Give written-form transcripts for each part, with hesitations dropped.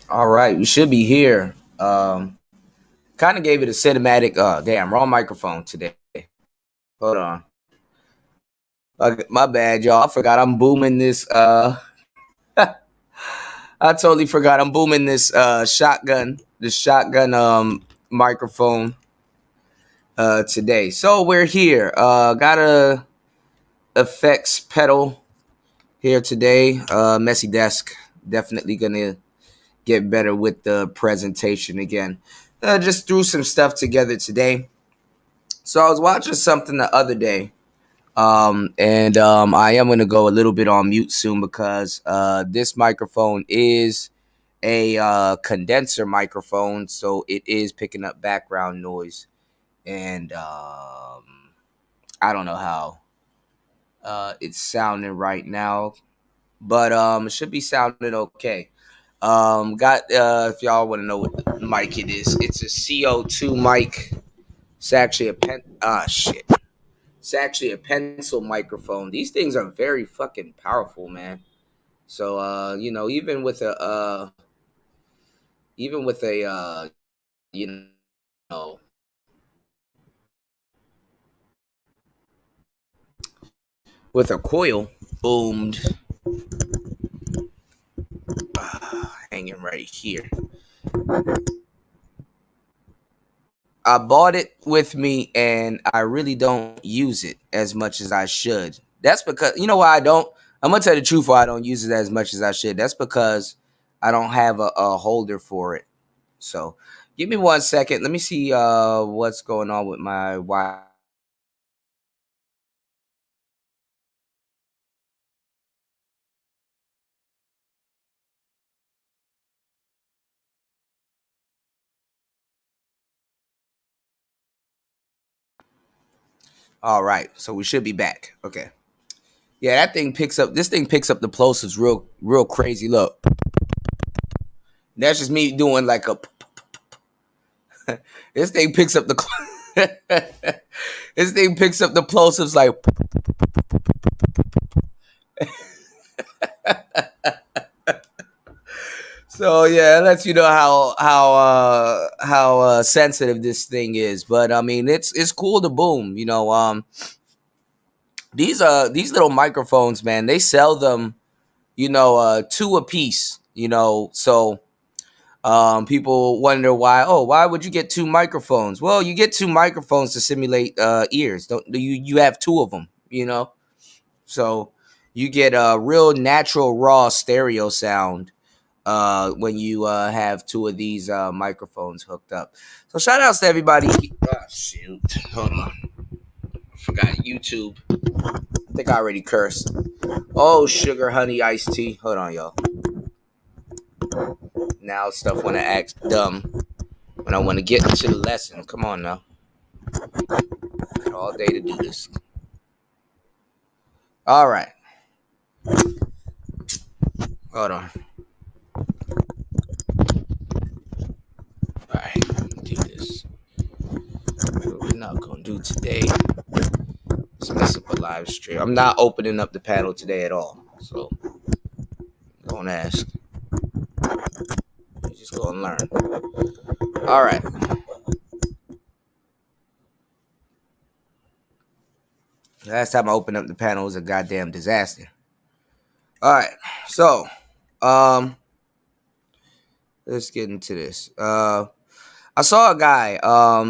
All right, we should be here. Kind of gave it a cinematic. Damn, wrong microphone today. Hold on. My bad, y'all. I forgot I'm booming this. I totally forgot I'm booming this shotgun. This shotgun microphone today. So we're here. Got a effects pedal here today. Messy desk. Definitely gonna get better with the presentation again. Just threw some stuff together today. So I was watching something the other day, and I am going to go a little bit on mute soon because this microphone is a condenser microphone, so it is picking up background noise, and I don't know how it's sounding right now, but it should be sounding okay. Got if y'all want to know what mic it is, it's a CO2 mic. It's actually a pen. Ah, shit. It's actually a pencil microphone. These things are very fucking powerful, man. So even with a you know with a coil boomed hanging right here. I bought it with me and I really don't use it as much as I should. That's because you know why I don't. I'm gonna tell you the truth why I don't use it as much as I should. That's because I don't have a holder for it. So give me 1 second. Let me see what's going on with my Wi. All right, so we should be back. Okay. Yeah, that thing picks up. This thing picks up the plosives real crazy. Look, that's just me doing like a. This thing picks up the. This thing picks up the plosives like. So yeah, it lets you know how sensitive this thing is. But I mean, it's cool to boom. These little microphones, man. They sell them, two a piece. So people wonder why would you get two microphones? Well, you get two microphones to simulate ears. Don't you have two of them, so you get a real natural raw stereo sound when you have two of these microphones hooked up. So shout outs to everybody. Shoot, hold on, I forgot YouTube. I think I already cursed. Oh, sugar honey iced tea. Hold on, y'all. Now stuff want to act dumb when I want to get into the lesson. Come on now. Got all day to do this. All right. Hold on. All right. Do this. What we're not going to do today is mess up a live stream. I'm not opening up the panel today at all. So don't ask. You just go and learn. All right. Last time I opened up the panel was a goddamn disaster. All right. So, um, let's get into this. I saw a guy.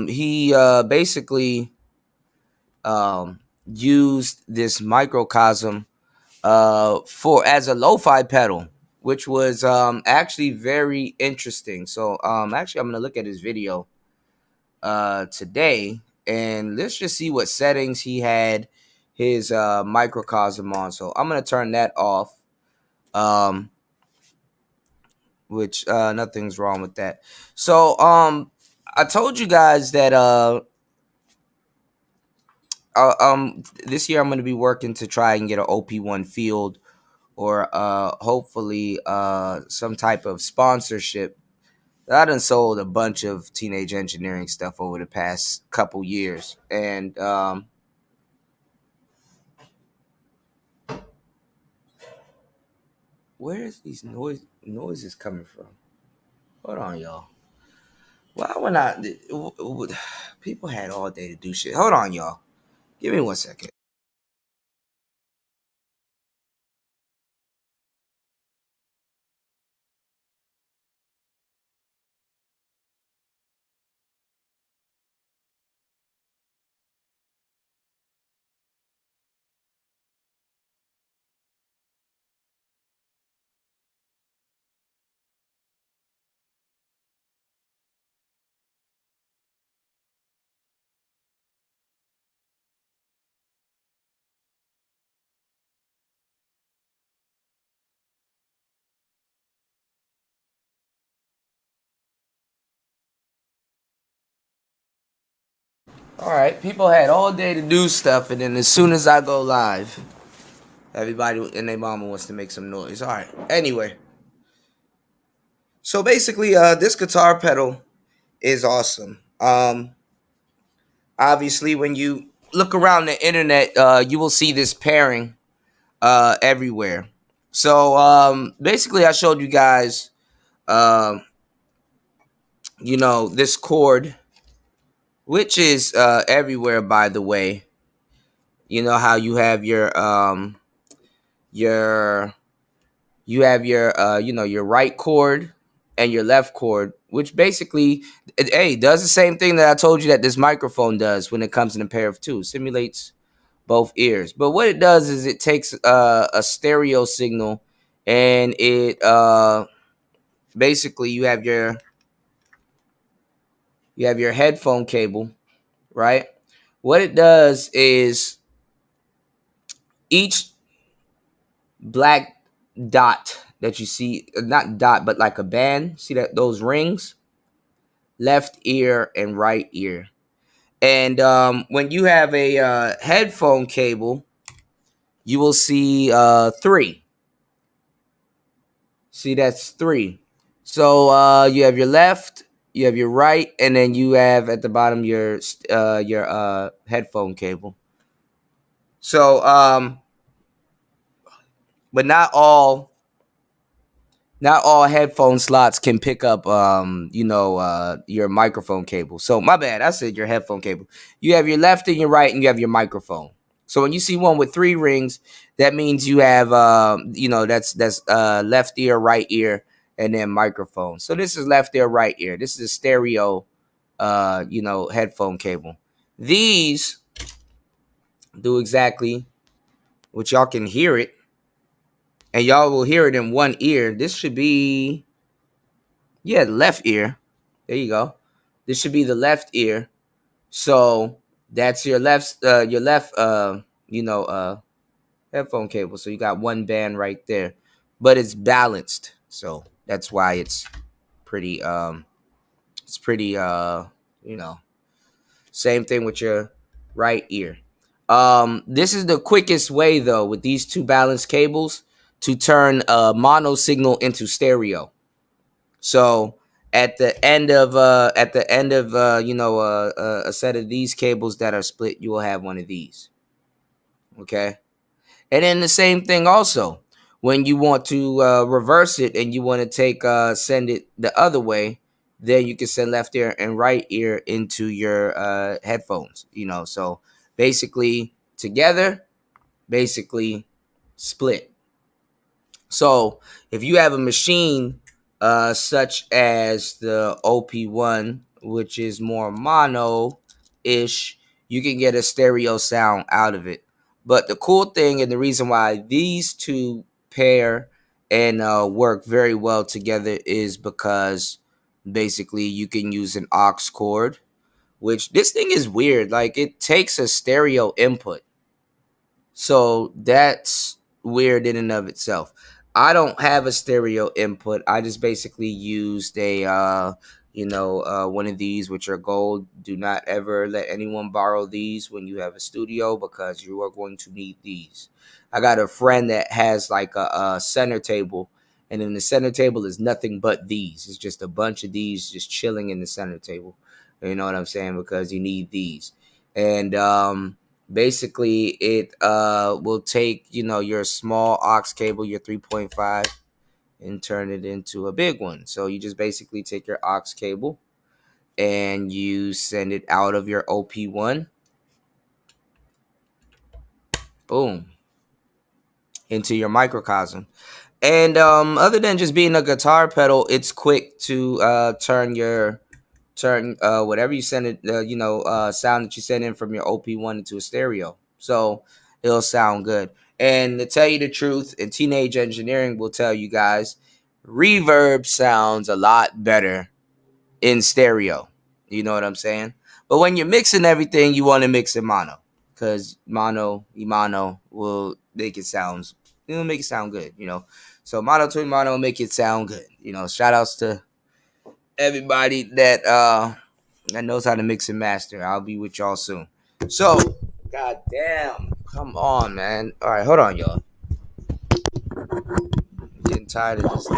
He basically used this microcosm for as a lo-fi pedal, which was actually very interesting. So actually, I'm gonna look at his video today, and let's just see what settings he had his microcosm on. So I'm gonna turn that off. Um, which nothing's wrong with that. So I told you guys that this year I'm going to be working to try and get an OP-1 field or hopefully some type of sponsorship. I done sold a bunch of teenage engineering stuff over the past couple years, and where is these noises coming from? Hold on, y'all. Why would not? People had all day to do shit. Hold on, y'all. Give me 1 second. All right, people had all day to do stuff, and then as soon as I go live, everybody and their mama wants to make some noise. All right. Anyway, so basically, this guitar pedal is awesome. Obviously, when you look around the internet, you will see this pairing everywhere. So basically, I showed you guys, um, this chord, which is everywhere. By the way, you know how your you have your right chord and your left chord, which basically does the same thing that I told you that this microphone does when it comes in a pair of two. Simulates both ears. But what it does is it takes a stereo signal, and it basically you have your headphone cable, right? What it does is each black dot that you see, not dot, but like a band, see that those rings, left ear and right ear. And when you have a headphone cable, you will see three. See, that's three. So you have your left, you have your right, and then you have at the bottom your headphone cable. So, but not all headphone slots can pick up your microphone cable. So my bad, I said your headphone cable. You have your left and your right, and you have your microphone. So when you see one with three rings, that means you have that's left ear, right ear, and then microphone. So this is left ear, right ear. This is a stereo headphone cable. These do exactly what y'all can hear it, and y'all will hear it in one ear. This should be, yeah, the left ear. There you go. This should be the left ear. So that's your left headphone cable. So you got one band right there, but it's balanced. So that's why it's pretty same thing with your right ear. This is the quickest way though with these two balanced cables to turn a mono signal into stereo. So at the end of a set of these cables that are split, you will have one of these. Okay. And then the same thing also when you want to reverse it and you want to send it the other way, then you can send left ear and right ear into your headphones. So basically together, basically split. So if you have a machine such as the OP-1, which is more mono-ish, you can get a stereo sound out of it. But the cool thing and the reason why these two pair and work very well together is because basically you can use an aux cord, which this thing is weird. Like it takes a stereo input, so that's weird in and of itself. I don't have a stereo input. I just basically used one of these, which are gold. Do not ever let anyone borrow these when you have a studio because you are going to need these. I got a friend that has like a center table, and in the center table is nothing but these. It's just a bunch of these just chilling in the center table. You know what I'm saying? Because you need these. And basically it will take your small aux cable, your 3.5, and turn it into a big one. So you just basically take your aux cable and you send it out of your OP-1, boom, into your microcosm. And other than just being a guitar pedal, it's quick to turn whatever you send it, sound that you send in from your OP-1 into a stereo. So it'll sound good. And to tell you the truth, and teenage engineering will tell you guys, reverb sounds a lot better in stereo. You know what I'm saying? But when you're mixing everything, you want to mix in mono, because mono will make it sound, it'll make it sound good. So mono to mono will make it sound good. Shout outs to everybody that knows how to mix and master. I'll be with y'all soon. So, goddamn, come on, man. All right, hold on, y'all. I'm getting tired of this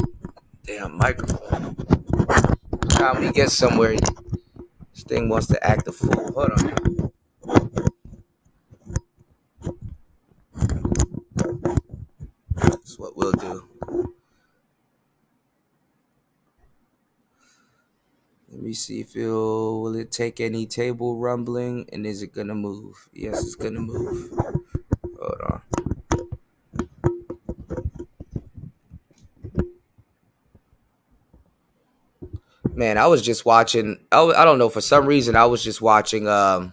damn microphone. Time we get somewhere, this thing wants to act a fool. Hold on. That's what we'll do. Let me see if will it take any table rumbling, and is it gonna move? Yes, it's gonna move. Hold on. Man, I was just watching. I don't know, for some reason I was just watching uh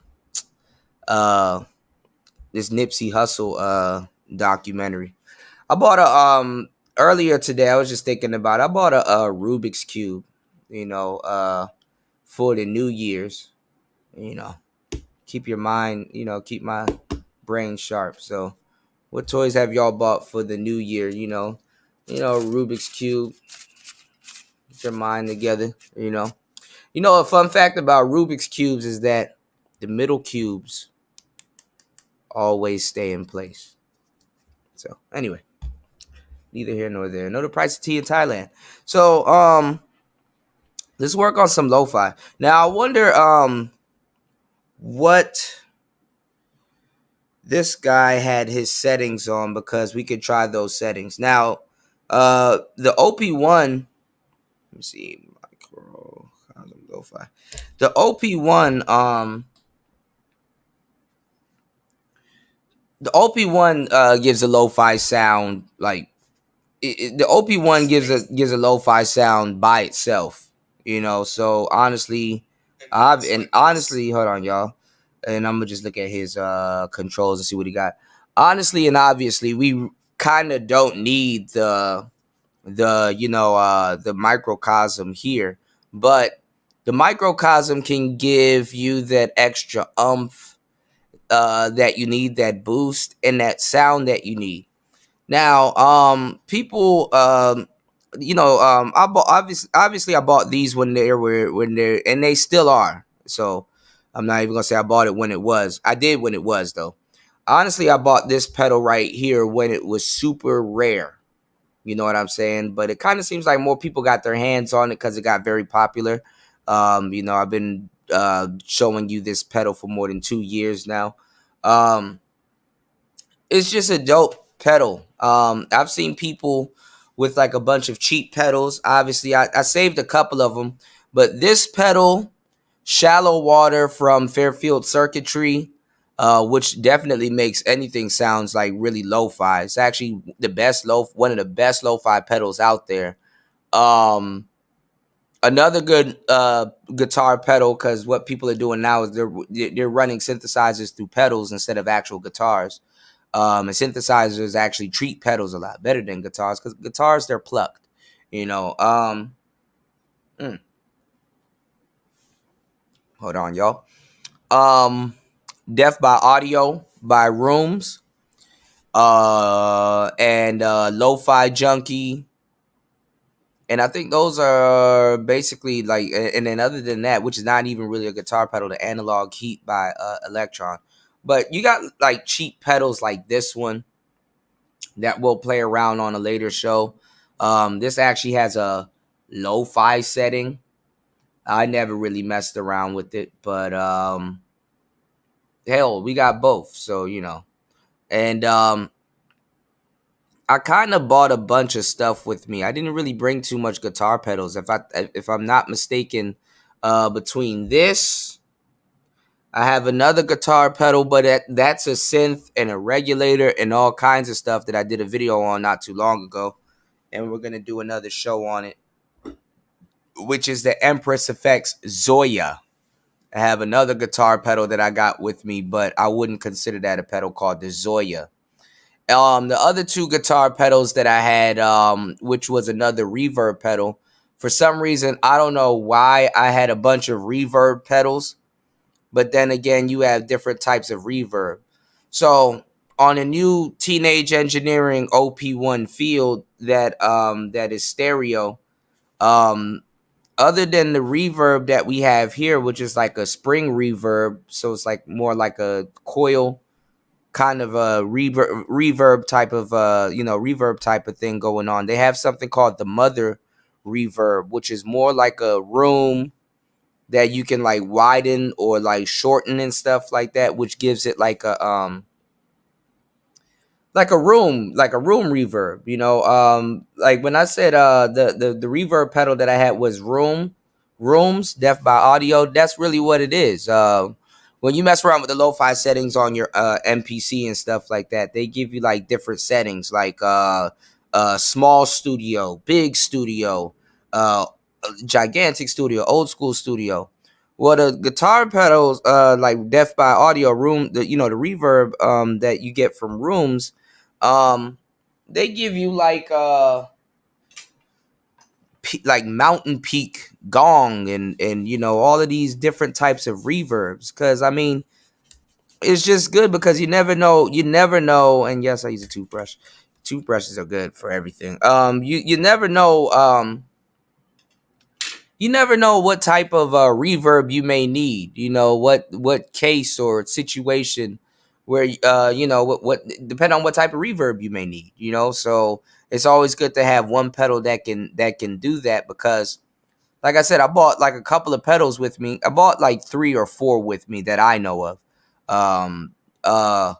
this Nipsey Hussle documentary. I bought a earlier today. I was just thinking about. I bought a Rubik's cube. For the New Year's. You know, keep your mind. Keep my brain sharp. So, what toys have y'all bought for the New Year? Rubik's cube. Get your mind together. A fun fact about Rubik's cubes is that the middle cubes always stay in place. So anyway, neither here nor there. Know the price of tea in Thailand. So let's work on some lo-fi. Now I wonder what this guy had his settings on, because we could try those settings. Now the OP-1, let me see, Microcosm lo-fi. The OP-1 gives a lo-fi sound, like the OP-1 gives a lo-fi sound by itself. So honestly, hold on, y'all, and I'm gonna just look at his controls and see what he got. Honestly and obviously, we kind of don't need the microcosm here, but the microcosm can give you that extra umph that you need, that boost, and that sound that you need. Now, people, I bought, obviously I bought these when they're, and they still are. So I'm not even gonna say I bought it when it was. I did when it was, though. Honestly, I bought this pedal right here when it was super rare. You know what I'm saying? But it kind of seems like more people got their hands on it because it got very popular. I've been showing you this pedal for more than 2 years now. It's just a dope pedal. I've seen people with like a bunch of cheap pedals. Obviously, I saved a couple of them, but this pedal, Shallow Water from Fairfield Circuitry, which definitely makes anything sounds like really lo-fi. It's actually one of the best lo-fi pedals out there. Another good guitar pedal, because what people are doing now is they're running synthesizers through pedals instead of actual guitars. And synthesizers actually treat pedals a lot better than guitars, because guitars, they're plucked. Hold on, y'all. Death by Audio by Rooms, and Lo-Fi Junkie. And I think those are basically like, and then other than that, which is not even really a guitar pedal, the Analog Heat by Electron. But you got like cheap pedals like this one that we'll play around on a later show. This actually has a lo-fi setting. I never really messed around with it, but hell, we got both. So, and I kind of bought a bunch of stuff with me. I didn't really bring too much guitar pedals. If I'm not mistaken, between this, I have another guitar pedal, but that's a synth and a regulator and all kinds of stuff that I did a video on not too long ago, and we're gonna do another show on it, which is the Empress Effects Zoya. I have another guitar pedal that I got with me, but I wouldn't consider that a pedal, called the Zoya. The other two guitar pedals that I had, which was another reverb pedal. For some reason, I don't know why I had a bunch of reverb pedals, but then again, you have different types of reverb. So on a new Teenage Engineering OP-1 field that is stereo, um, other than the reverb that we have here, which is like a spring reverb, so it's like more like a coil kind of a reverb type of reverb type of thing going on. They have something called the mother reverb, which is more like a room that you can like widen or like shorten and stuff like that, which gives it like a room reverb, like when I said the reverb pedal that I had was rooms Deaf by Audio. That's really what it is. When you mess around with the lo-fi settings on your MPC and stuff like that, they give you like different settings, like small studio, big studio, gigantic studio, old school studio. Well, the guitar pedals, like Deaf by Audio room, the reverb that you get from rooms, um, they give you like mountain peak gong and all of these different types of reverbs. Because I mean, it's just good because you never know. And yes, I use a toothbrush. Toothbrushes are good for everything. You never know what type of reverb you may need. What case or situation where what depend on what type of reverb you may need. So it's always good to have one pedal that can do that, because like I said, I bought like a couple of pedals with me. I bought like 3 or 4 with me that I know of. Um, uh,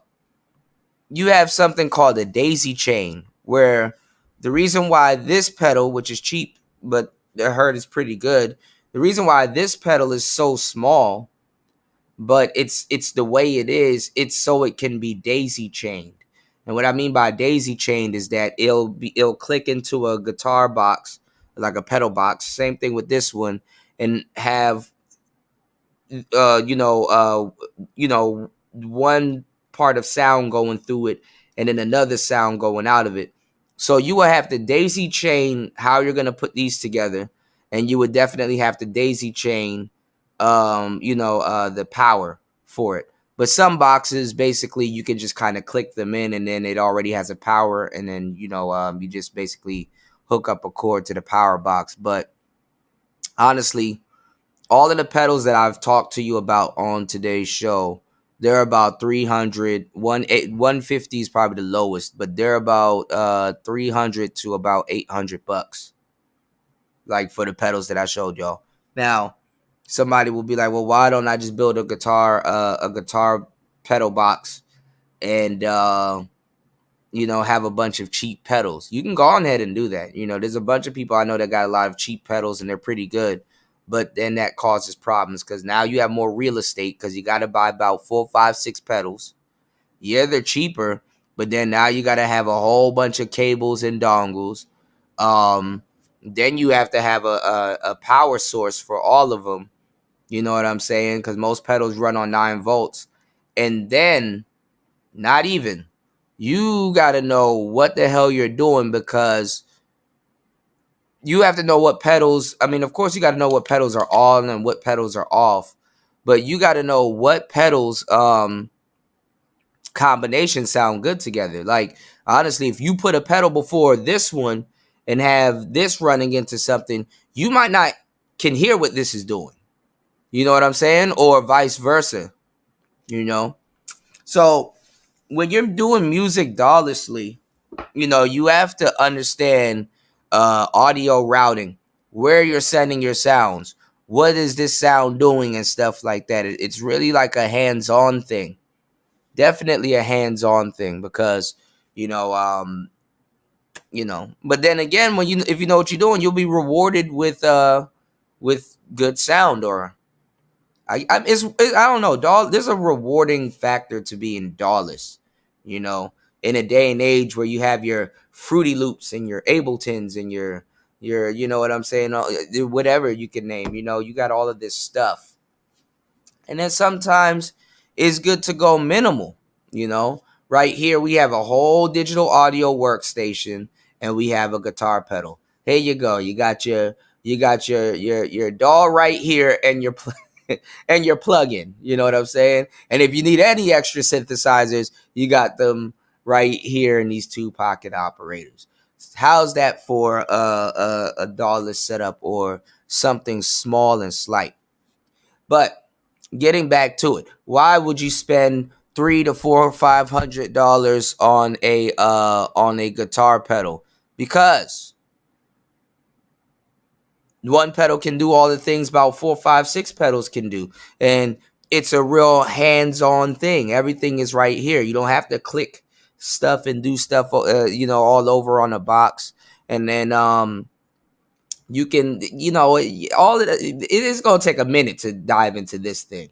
you have something called a daisy chain, where the reason why this pedal, which is cheap, but the heard is pretty good, the reason why this pedal is so small, but it's the way it is, it's so it can be daisy chained. And what I mean by daisy chained is that it'll click into a guitar box, like a pedal box. Same thing with this one, and have uh, you know, uh, one part of sound going through it, and then another sound going out of it. So you will have to daisy chain how you're gonna put these together, and you would definitely have to daisy chain, the power for it. But some boxes, basically, you can just kind of click them in, and then it already has a power, and then you just basically hook up a cord to the power box. But honestly, all of the pedals that I've talked to you about on today's show, they're about 300. 150 is probably the lowest, but they're about 300 to about $800, like for the pedals that I showed y'all. Now, somebody will be like, well, why don't I just build a guitar pedal box and have a bunch of cheap pedals? You can go on ahead and do that. There's a bunch of people I know that got a lot of cheap pedals and they're pretty good. But then that causes problems, because now you have more real estate, because you got to buy about 4, 5, 6 pedals. Yeah, they're cheaper, but then now you got to have a whole bunch of cables and dongles. Then you have to have a power source for all of them. You know what I'm saying? Because most pedals run on 9 volts. And then, not even, you got to know what the hell you're doing, because you have to know what pedals. I mean, of course, you got to know what pedals are on and what pedals are off, but you got to know what pedals combinations sound good together. Like, honestly, if you put a pedal before this one and have this running into something, you might not can hear what this is doing. You know what I'm saying? Or vice versa. So when you're doing music dollously, you have to understand audio routing, where you're sending your sounds, what is this sound doing, and stuff like that. It's really like a hands-on thing. Definitely a hands-on thing, because you know um But then again, if you know what you're doing, you'll be rewarded with good sound. Or I don't know. There's a rewarding factor to being DAWless, you know, in a day and age where you have your Fruity Loops and your Abletons and your you know what I'm saying, whatever you can name. You got all of this stuff. And then sometimes it's good to go minimal, you know. Right here we have a whole digital audio workstation and we have a guitar pedal. Here you go. You got your DAW right here and your and your plug-in. You know what I'm saying? And if you need any extra synthesizers, you got them right here in these two pocket operators. How's that for a DAWless setup or something small and slight? But getting back to it, why would you spend $300 to $400 or $500 on a guitar pedal? Because one pedal can do all the things about 4, 5, 6 pedals can do, and it's a real hands-on thing. Everything is right here. You don't have to click stuff and do stuff, all over on a box, and then you can, all of it is gonna take a minute to dive into this thing.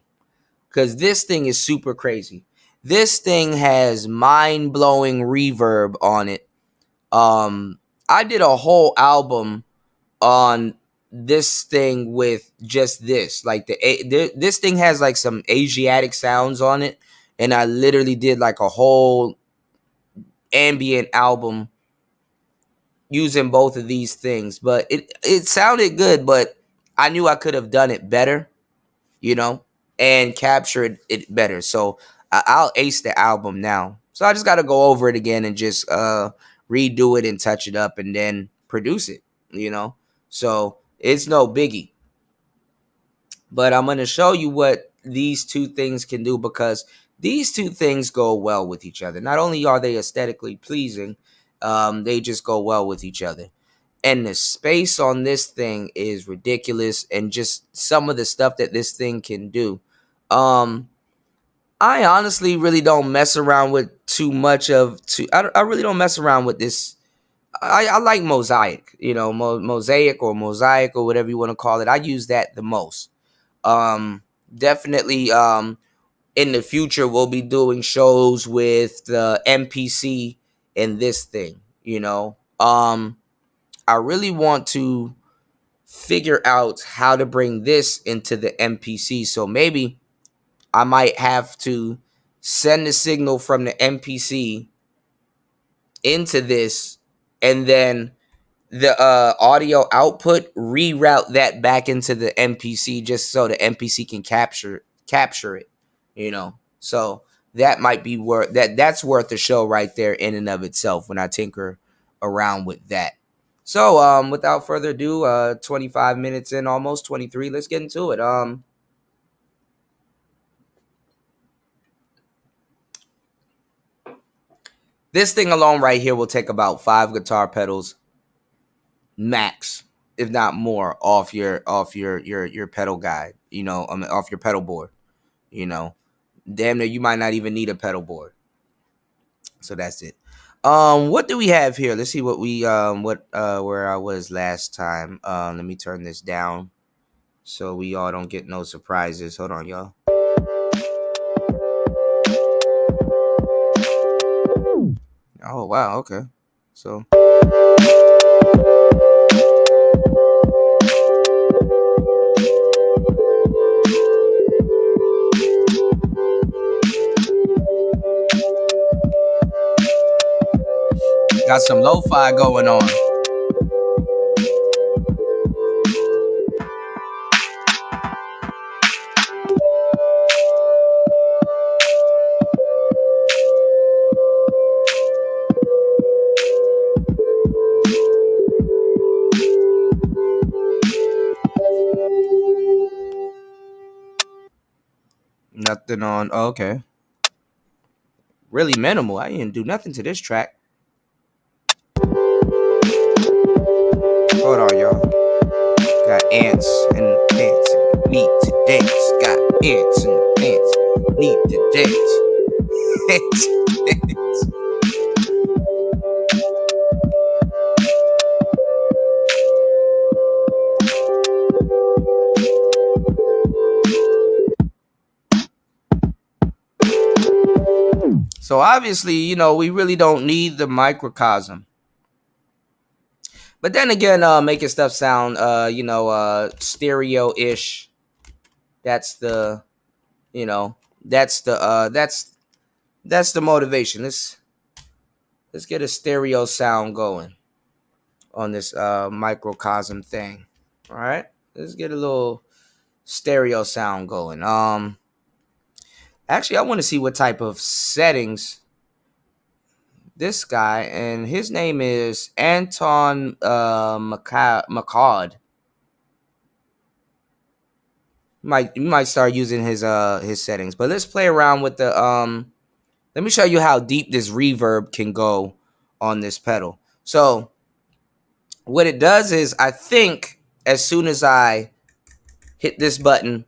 Because this thing is super crazy. This thing has mind-blowing reverb on it. I did a whole album on this thing with just this. Like this thing has like some Asiatic sounds on it, and I literally did like a whole ambient album using both of these things. But it sounded good, but I knew I could have done it better, and captured it better. So I'll ace the album now. So I just got to go over it again and just redo it and touch it up and then produce it. So it's no biggie. But I'm going to show you what these two things can do, because these two things go well with each other. Not only are they aesthetically pleasing, they just go well with each other. And the space on this thing is ridiculous, and just some of the stuff that this thing can do. I honestly really don't mess around with too much I really don't mess around with this. I like Mosaic, Mosaic or whatever you want to call it. I use that the most. Definitely in the future we'll be doing shows with the MPC and this thing, I really want to figure out how to bring this into the MPC. So maybe I might have to send the signal from the MPC into this, and then the audio output, reroute that back into the MPC just so the MPC can capture it. So that might be that's worth a show right there in and of itself when I tinker around with that. So without further ado, 25 minutes in, almost 23, let's get into it. This thing alone right here will take about 5 guitar pedals max, if not more, off your pedal guide, off your pedal board. Damn near you might not even need a pedal board. So that's it. What do we have here? Let's see what we where I was last time. Let me turn this down so we all don't get no surprises. Hold on, y'all. Oh wow, okay. So got some lo-fi going on. Nothing on. Oh, okay. Really minimal. I didn't do nothing to this track. Hold on, y'all. Got ants in the pants. Need to dance. Got ants in the pants. Need to dance. So obviously, you know, we really don't need the microcosm. But then again, making stuff sound, you know, stereo-ish. That's the, you know, that's the motivation. Let's get a stereo sound going on this microcosm thing. All right, let's get a little stereo sound going. Actually, I want to see what type of settings this guy, and his name is Anton McCod. You might start using his settings, but let's play around with the let me show you how deep this reverb can go on this pedal. So what it does is, I think as soon as I hit this button,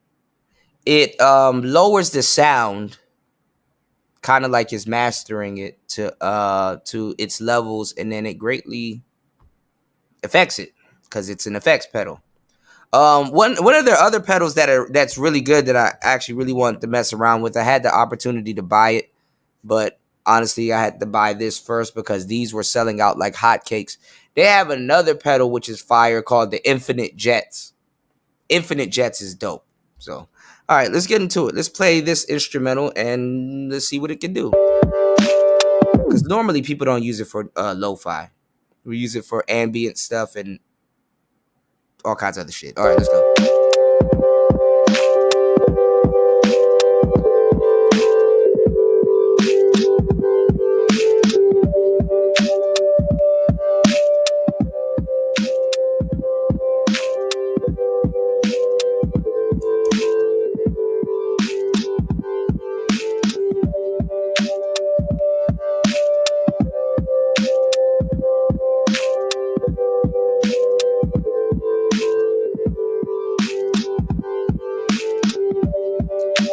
it lowers the sound, kind of like it's mastering it to its levels, and then it greatly affects it because it's an effects pedal. One of the other pedals that's really good that I actually really wanted to mess around with. I had the opportunity to buy it, but honestly, I had to buy this first because these were selling out like hotcakes. They have another pedal which is fire called the Infinite Jets. Infinite Jets is dope. So, all right, let's get into it. Let's play this instrumental and let's see what it can do. Because normally people don't use it for lo-fi. We use it for ambient stuff and all kinds of other shit. All right, let's go.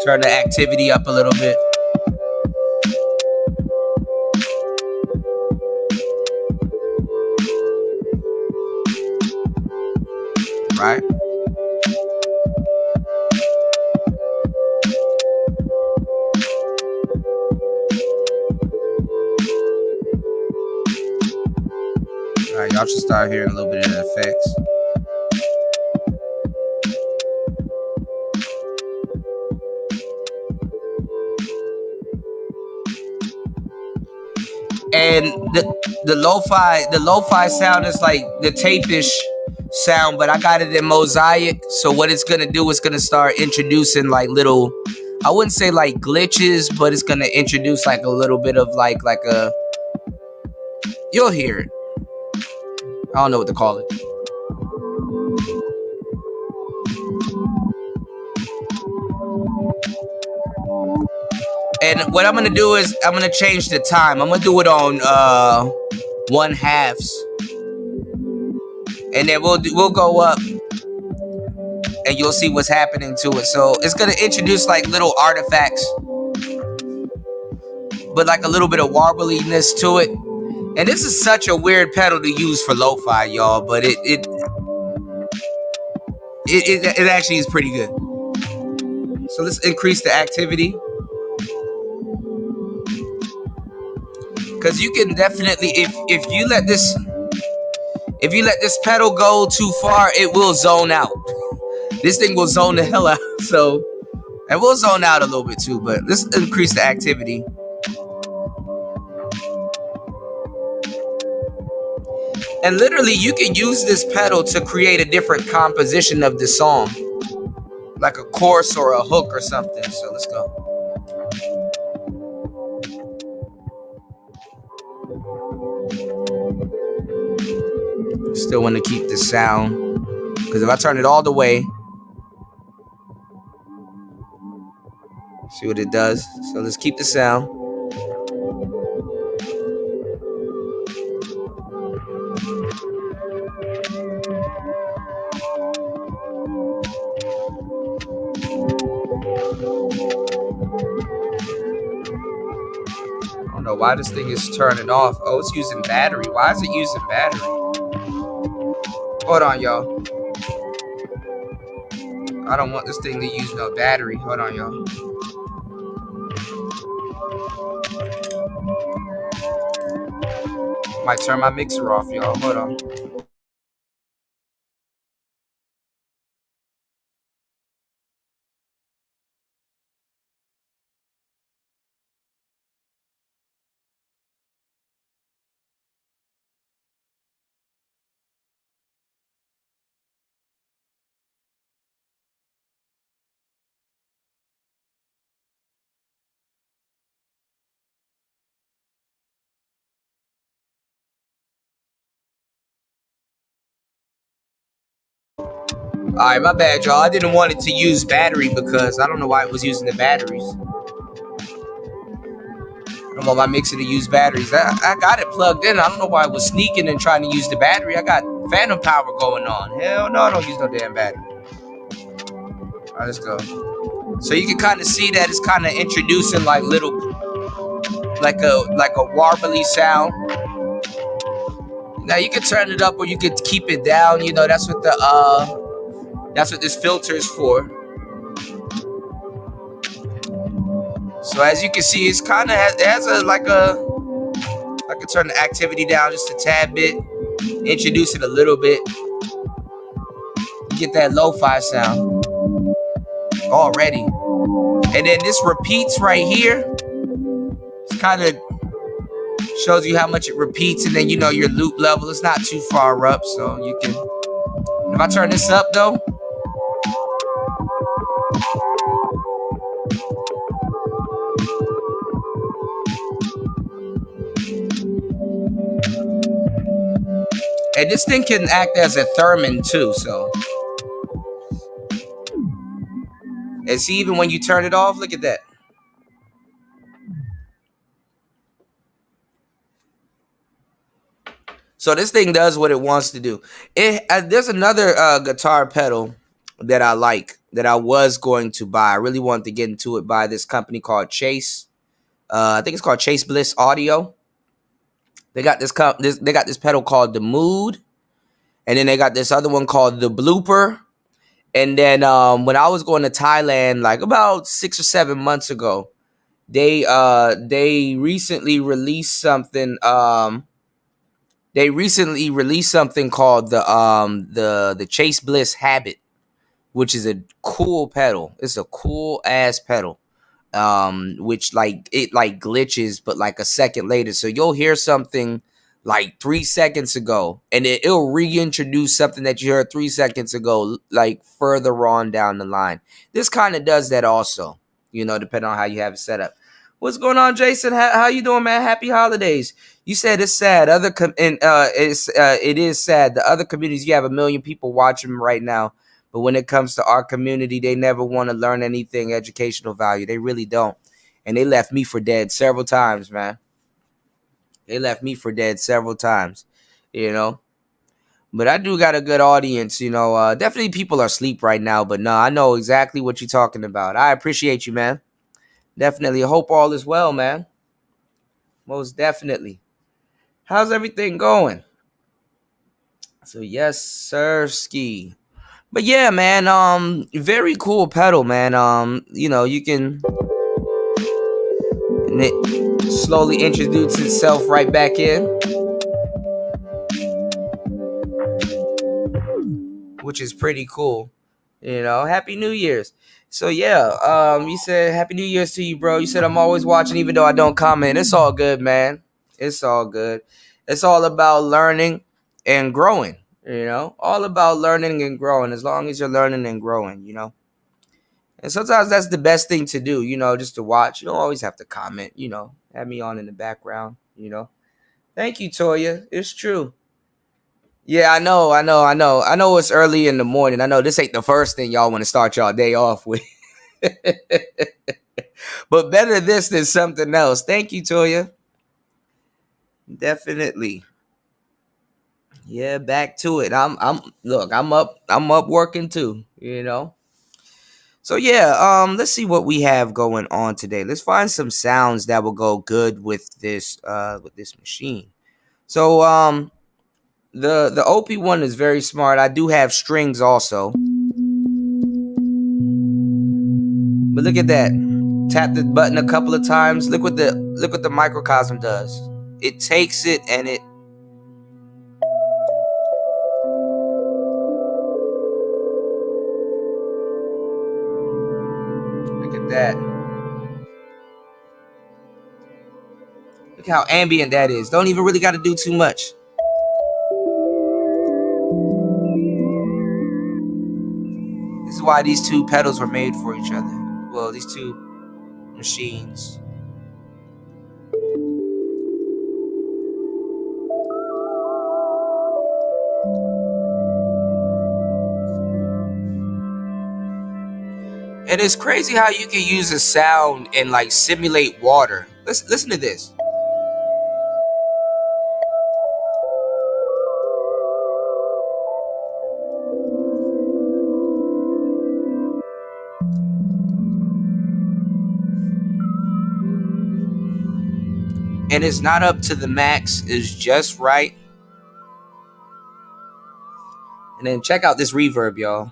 Turn the activity up a little bit. Right? All right, y'all should start hearing a little bit of the effects. And the lo-fi sound is like the tape-ish sound, but I got it in mosaic. So what it's gonna do is gonna start introducing like little, I wouldn't say like glitches, but it's gonna introduce like a little bit of like a, you'll hear it. I don't know what to call it. And what I'm gonna do is I'm gonna change the time. I'm gonna do it on 1/2, and then we'll go up, and you'll see what's happening to it. So it's gonna introduce like little artifacts, but like a little bit of warbliness to it. And this is such a weird pedal to use for lo-fi, y'all, but it actually is pretty good. So let's increase the activity. Because you can definitely, if you let this pedal go too far, it will zone out. This thing will zone the hell out. So, and we'll zone out a little bit too, but let's increase the activity. And literally, you can use this pedal to create a different composition of the song, like a chorus or a hook or something. So let's go. Still want to keep the sound, because if I turn it all the way, see what it does. So let's keep the sound. I don't know why this thing is turning off. Oh, it's using battery. Why is it using battery? Hold on, y'all. I don't want this thing to use no battery. Hold on, y'all. Might turn my mixer off, y'all. Hold on. Alright, my bad, y'all. I didn't want it to use battery because I don't know why it was using the batteries. I don't want my mixer to use batteries. I got it plugged in. I don't know why it was sneaking and trying to use the battery. I got phantom power going on. Hell no, I don't use no damn battery. Alright, let's go. So you can kind of see that it's kind of introducing like little, like a warbly sound. Now you can turn it up or you could keep it down. You know, that's what this filter is for. So as you can see, it's kind of it has a I can turn the activity down just a tad bit, introduce it a little bit, get that lo-fi sound already, and then this repeats right here. It's kind of shows you how much it repeats, and then you know your loop level is not too far up, so you can. If I turn this up though. And this thing can act as a theremin too, so. And see, even when you turn it off, look at that. So this thing does what it wants to do. There's another guitar pedal that I like that I was going to buy. I really wanted to get into it by this company called Chase. I think it's called Chase Bliss Audio. They got this pedal called the Mood, and then they got this other one called the Blooper. And then when I was going to Thailand, like about 6 or 7 months ago, they recently released something. They recently released something called the Chase Bliss Habit, which is a cool pedal. It's a cool ass pedal. Which it glitches, but like a second later. So you'll hear something like 3 seconds ago, and it'll reintroduce something that you heard 3 seconds ago, like further on down the line. This kind of does that also, you know, depending on how you have it set up. What's going on, Jason? How you doing, man? Happy holidays. You said it's sad. It is sad. The other communities, you have 1 million people watching right now. But when it comes to our community, they never want to learn anything educational value. They really don't. And they left me for dead several times, man. They left me for dead several times, you know. But I do got a good audience, you know. Definitely people are asleep right now. But no, I know exactly what you're talking about. I appreciate you, man. Definitely. I hope all is well, man. Most definitely. How's everything going? So, yes, sir, ski. But yeah, man, very cool pedal, man. You know, you can, and it slowly introduces itself right back in, which is pretty cool. You know, Happy New Year's. So yeah, you said Happy New Year's to you, bro. You said I'm always watching, even though I don't comment. It's all good, man. It's all good. It's all about learning and growing. You know, all about learning and growing. As long as you're learning and growing, you know. And sometimes that's the best thing to do, you know, just to watch. You don't always have to comment, you know, have me on in the background, you know. Thank you, Toya. It's true. Yeah, I know. I know it's early in the morning. I know this ain't the first thing y'all want to start y'all day off with. But better this than something else. Thank you, Toya. Definitely. Yeah, back to it. I'm up working too, you know. So yeah, let's see what we have going on today. Let's find some sounds that will go good with this machine. So the OP-1 is very smart. I do have strings also. But look at that. Tap the button a couple of times. Look what the microcosm does. It takes it and it that. Look how ambient that is. Don't even really got to do too much. This is why these two pedals were made for each other. Well, these two machines. And it's crazy how you can use a sound and like simulate water. Listen to this. And it's not up to the max, it's just right. And then check out this reverb, y'all.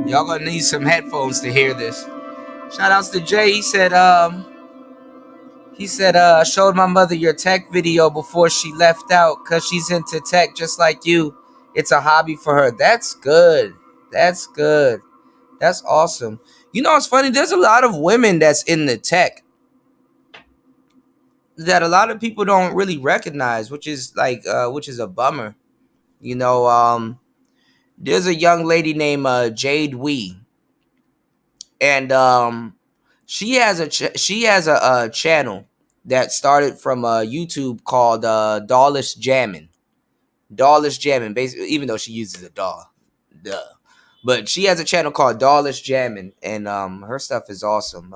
Y'all gonna need some headphones to hear this. Shout outs to Jay. He said, I showed my mother your tech video before she left out because she's into tech just like you. It's a hobby for her. That's good. That's good. That's awesome. You know, it's funny. There's a lot of women that's in the tech that a lot of people don't really recognize, which is which is a bummer. You know, there's a young lady named Jade Wee, and she has a channel that started from YouTube called Dollars Jammin'. Dollars Jammin', basically, even though she uses a doll, duh. But she has a channel called Dollars Jammin', and her stuff is awesome.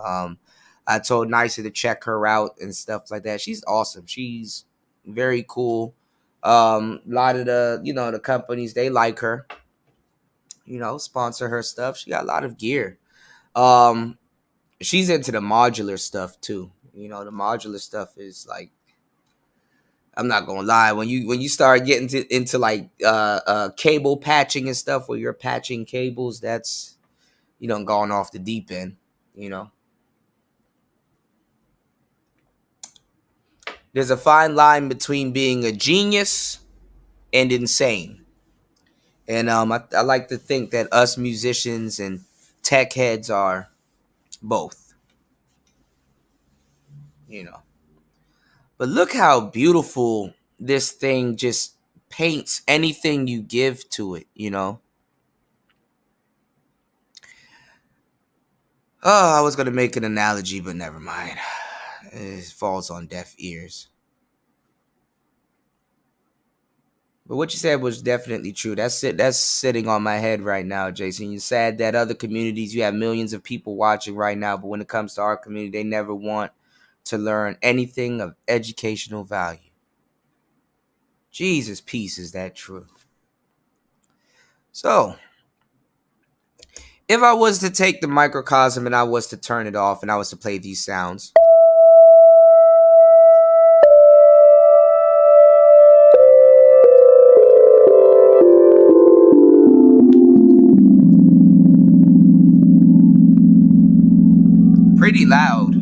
I told Nicer to check her out and stuff like that. She's awesome. She's very cool. A lot of the companies, they like her. Sponsor her stuff. She got a lot of gear. Um, she's into the modular stuff too. The modular stuff is like, I'm not gonna lie. When you start getting into like cable patching and stuff, where you're patching cables, that's going off the deep end. You know, there's a fine line between being a genius and insane, and I like to think that us musicians and tech heads are both. You know, but look how beautiful this thing just paints anything you give to it. Oh, I was gonna make an analogy, but never mind. It falls on deaf ears. But what you said was definitely true. That's sitting on my head right now, Jason. You're sad that other communities, you have millions of people watching right now, but when it comes to our community, they never want to learn anything of educational value. Jesus, peace, is that true? So, if I was to take the microcosm and I was to turn it off and I was to play these sounds, pretty loud.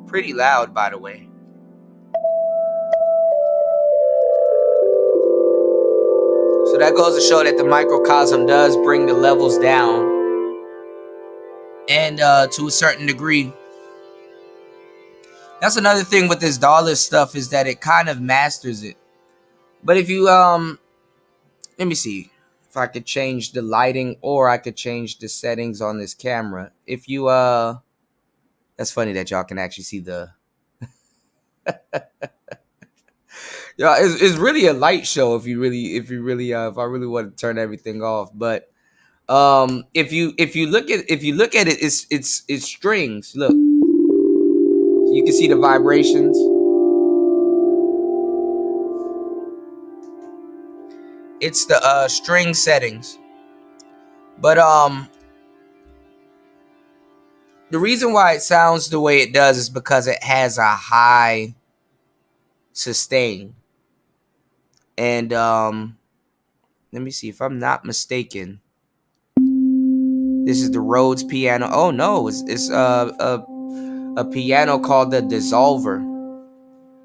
Pretty loud, by the way. So that goes to show that the microcosm does bring the levels down. And to a certain degree, that's another thing with this dollar stuff, is that it kind of masters it. But if you let me see if I could change the lighting, or I could change the settings on this camera. If you that's funny that y'all can actually see the Yeah, it's really a light show if I really want to turn everything off. But if you look at it, it's strings. Look, you can see the vibrations. It's the string settings. But the reason why it sounds the way it does is because it has a high sustain. And let me see if I'm not mistaken. This is the Rhodes piano. Oh no, it's a piano called the Dissolver,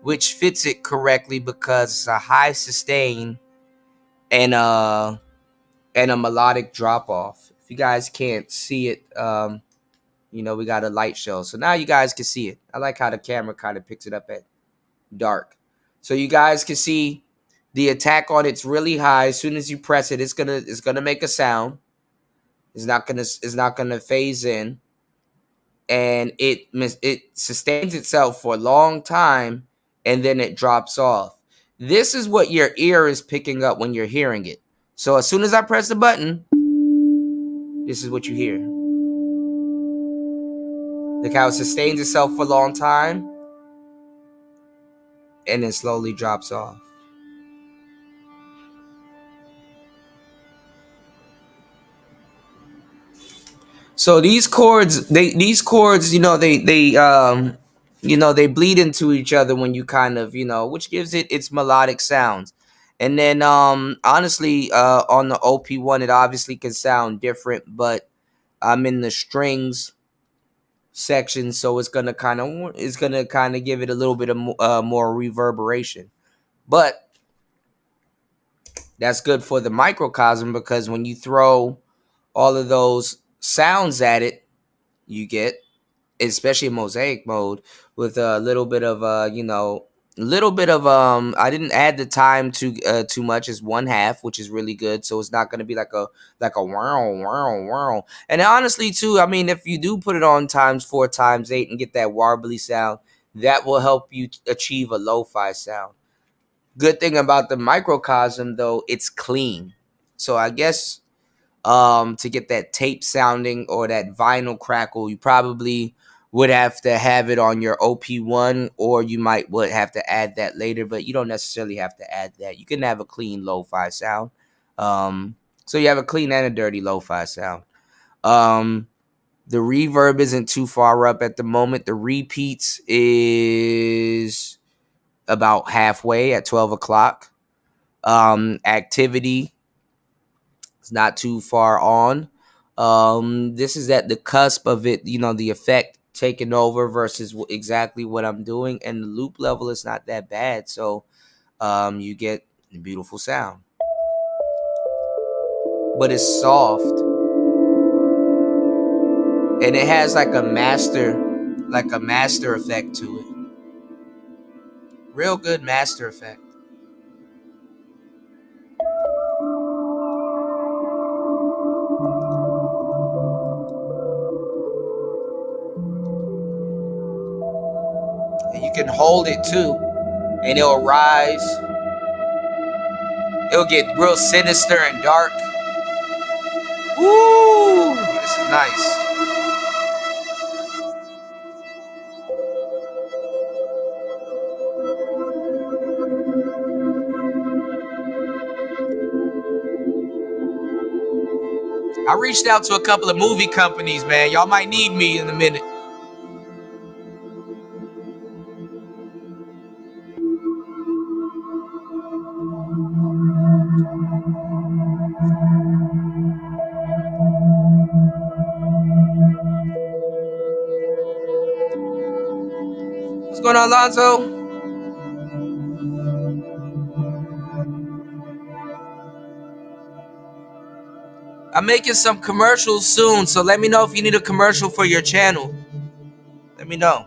which fits it correctly because it's a high sustain and a melodic drop off. If you guys can't see it, we got a light show, so now you guys can see it. I like how the camera kind of picks it up at dark, so you guys can see the attack on it's really high. As soon as you press it, it's gonna make a sound. It's not gonna phase in, and it sustains itself for a long time, and then it drops off. This is what your ear is picking up when you're hearing it. So as soon as I press the button, this is what you hear. Look how it sustains itself for a long time and then slowly drops off. So these chords, they bleed into each other when you kind of, which gives it its melodic sounds. And then honestly, on the OP-1, it obviously can sound different, but I'm in the strings section, so it's gonna kind of give it a little bit of more reverberation. But that's good for the microcosm, because when you throw all of those sounds at it, you get, especially in mosaic mode, with a little bit of I didn't add the time too much. It's 1/2, which is really good, so it's not going to be like a whirl whirl whirl. And honestly too, I mean, if you do put it on times 4 times 8 and get that warbly sound, that will help you achieve a lo-fi sound. Good thing about the microcosm though, it's clean. So I guess to get that tape sounding or that vinyl crackle, you probably would have to have it on your OP-1, or you would have to add that later, but you don't necessarily have to add that. You can have a clean lo-fi sound. So you have a clean and a dirty lo-fi sound. The reverb isn't too far up at the moment. The repeats is about halfway at 12 o'clock. Activity is not too far on. This is at the cusp of it, the effect taking over versus exactly what I'm doing, and the loop level is not that bad, so you get a beautiful sound, but it's soft, and it has like a master effect to it. Real good master effect. And you can hold it too, and it'll rise. It'll get real sinister and dark. Woo! This is nice. I reached out to a couple of movie companies, man. Y'all might need me in a minute. What's going on, Lonzo? I'm making some commercials soon, so let me know if you need a commercial for your channel. Let me know.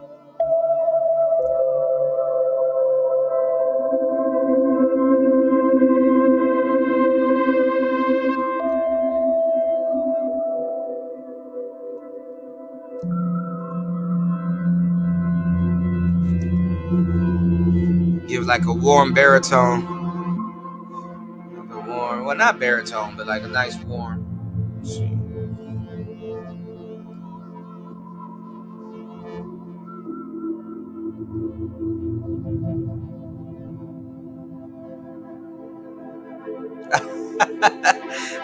Give like a warm baritone. Like a warm, well, not baritone, but like a nice warm. Let's see.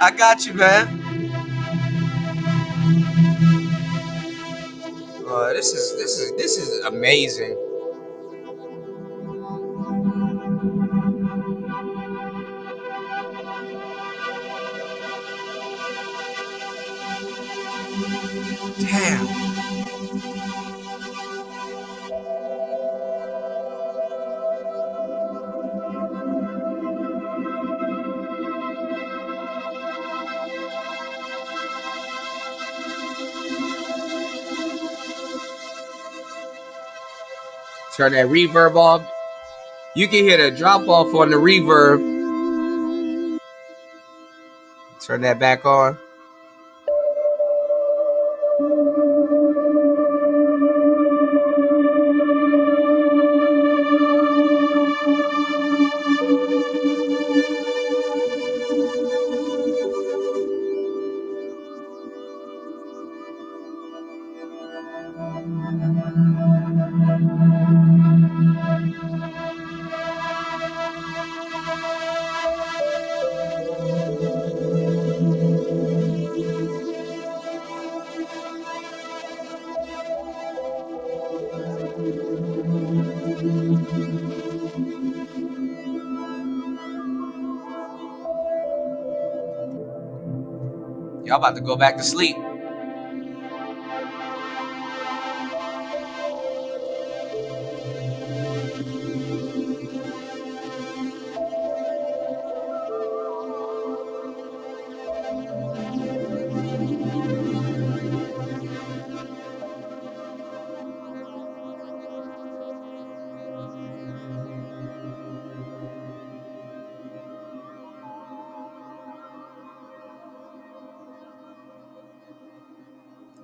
I got you, man. This is amazing. Damn. Turn that reverb off. You can hear the drop off on the reverb. Turn that back on. Y'all about to go back to sleep.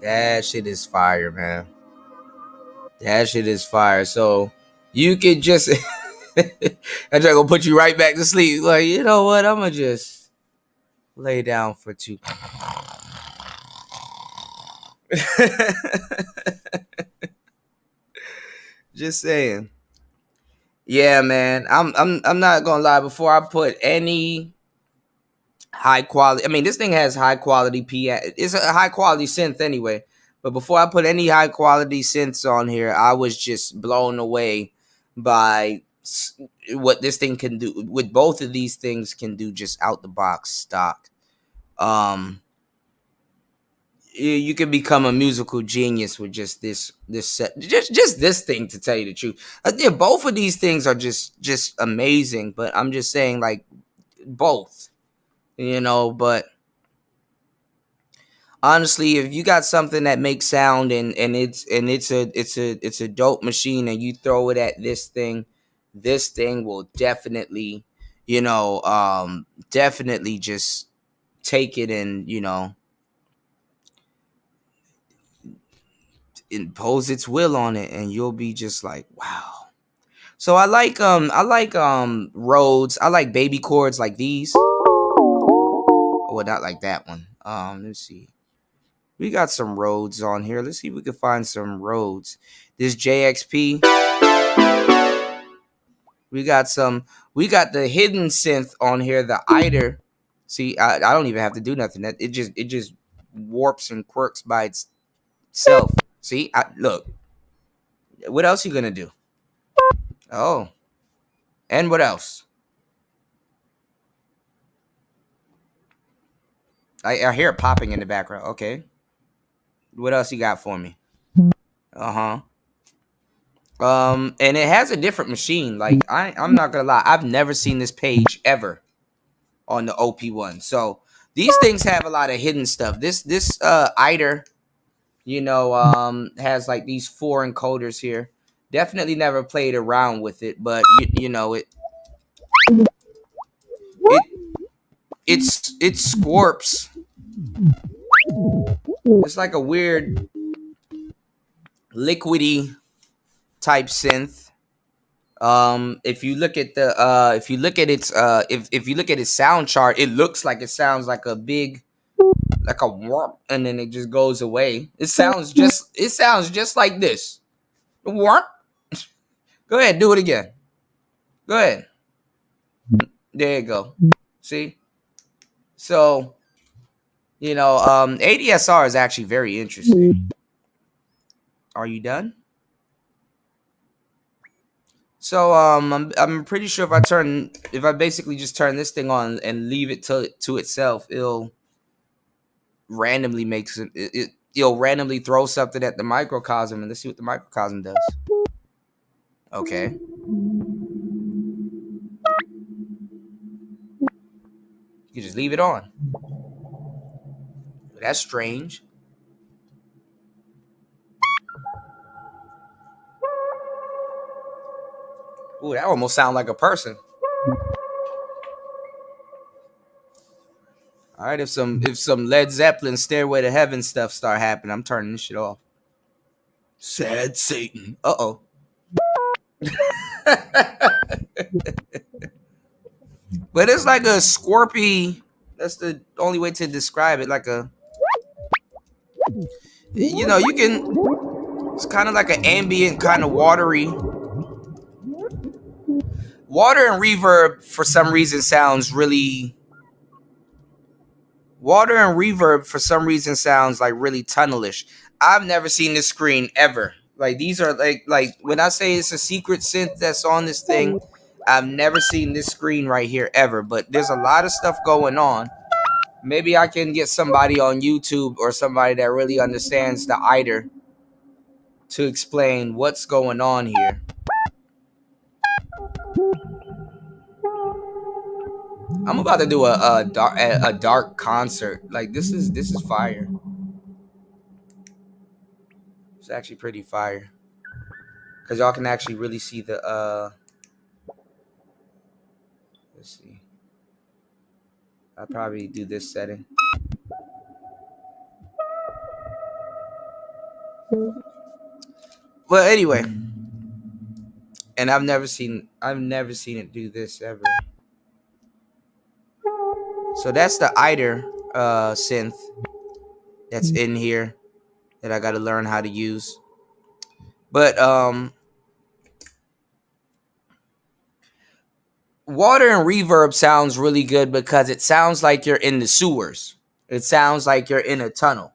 That shit is fire, man. That shit is fire. So you could just I'm just gonna put you right back to sleep. Like, you know what? I'm gonna just lay down for two. Just saying. Yeah, man. I'm not gonna lie. Before I put any high quality, I mean, this thing has high quality It's a high quality synth anyway. But before I put any high quality synths on here, I was just blown away by what this thing can do. What both of these things can do, just out the box stock. Um, you can become a musical genius with just this set, just this thing. To tell you the truth, yeah, both of these things are just amazing. But I'm just saying, like, both, But honestly, if you got something that makes sound and it's a dope machine, and you throw it at this thing will definitely, definitely just take it and impose its will on it, and you'll be just like, wow. So I like Rhodes. I like baby chords like these. Well, not like that one. Let's see. We got some Rhodes on here. Let's see if we can find some Rhodes. This JXP. We got some. We got the hidden synth on here, the Eider. See, I don't even have to do nothing. It just warps and quirks by itself. See, look. What else you gonna do? Oh, and what else? I hear it popping in the background. Okay. What else you got for me? Uh-huh. And it has a different machine. Like, I'm not gonna lie, I've never seen this page ever on the OP-1. So these things have a lot of hidden stuff. This Eider, has like these 4 encoders here. Definitely never played around with it, but it it squirps. It's like a weird liquidy type synth. If you look at the if you look at its if you look at its sound chart, it looks like it sounds like a big, like a warp, and then it just goes away. It sounds just like this. Warp. Go ahead, do it again. Go ahead. There you go. See? So, ADSR is actually very interesting. Are you done? So I'm pretty sure if I basically just turn this thing on and leave it to itself, it'll randomly it'll randomly throw something at the microcosm, and let's see what the microcosm does. Okay. You can just leave it on. That's strange. Ooh, that almost sounds like a person. All right, if some Led Zeppelin Stairway to Heaven stuff start happening, I'm turning this shit off. Sad Satan. Uh-oh. But it's like a scorpy. That's the only way to describe it. Like a, you can. It's kind of like an ambient, kind of watery. Water and reverb for some reason sounds really. Water and reverb for some reason sounds like really tunnelish. I've never seen this screen ever. Like these are like when I say it's a secret synth that's on this thing, I've never seen this screen right here ever. But there's a lot of stuff going on. Maybe I can get somebody on YouTube or somebody that really understands the IDER to explain what's going on here. I'm about to do a dark concert. Like this is fire. It's actually pretty fire. Cause y'all can actually really see the let's see. I'll probably do this setting. Well, anyway. And I've never seen it do this ever. So that's the IDER synth that's in here that I gotta learn how to use. But water and reverb sounds really good because it sounds like you're in the sewers. It sounds like you're in a tunnel.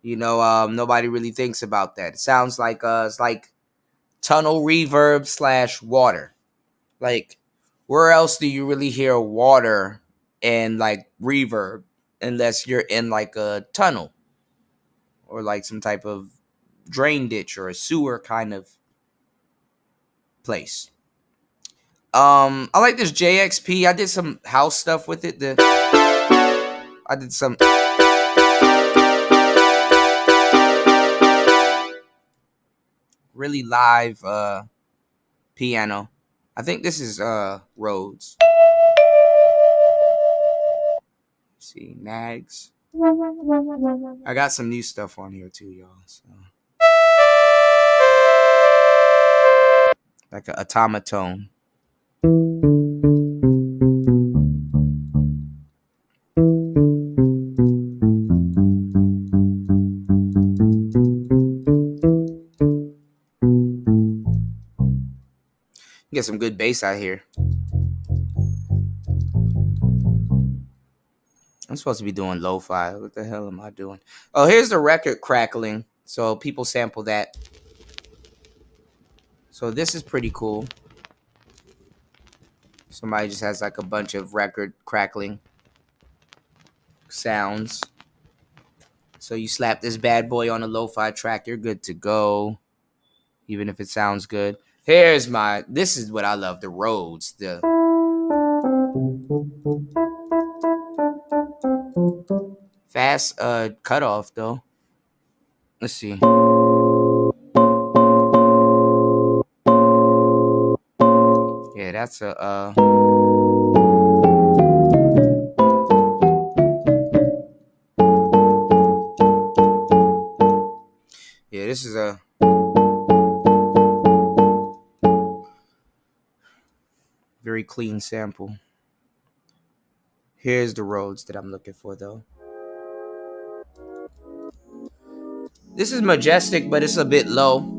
Nobody really thinks about that. It sounds like it's like tunnel reverb / water. Like, where else do you really hear water and like reverb unless you're in like a tunnel or like some type of drain ditch or a sewer kind of place? I like this JXP. I did some house stuff with it. I did some really live piano. I think this is Rhodes. Let's see, Nags. I got some new stuff on here too, y'all. So. Like an automaton. Get some good bass out here. I'm supposed to be doing lo-fi. What the hell am I doing? Oh, here's the record crackling. So people sample that. So this is pretty cool. Somebody just has like a bunch of record crackling sounds. So you slap this bad boy on a lo-fi track, you're good to go. Even if it sounds good. This is what I love, the Rhodes. The fast cutoff though. Let's see. Yeah, that's a yeah, this is a very clean sample. Here's the Rhodes that I'm looking for, though. This is majestic, but it's a bit low.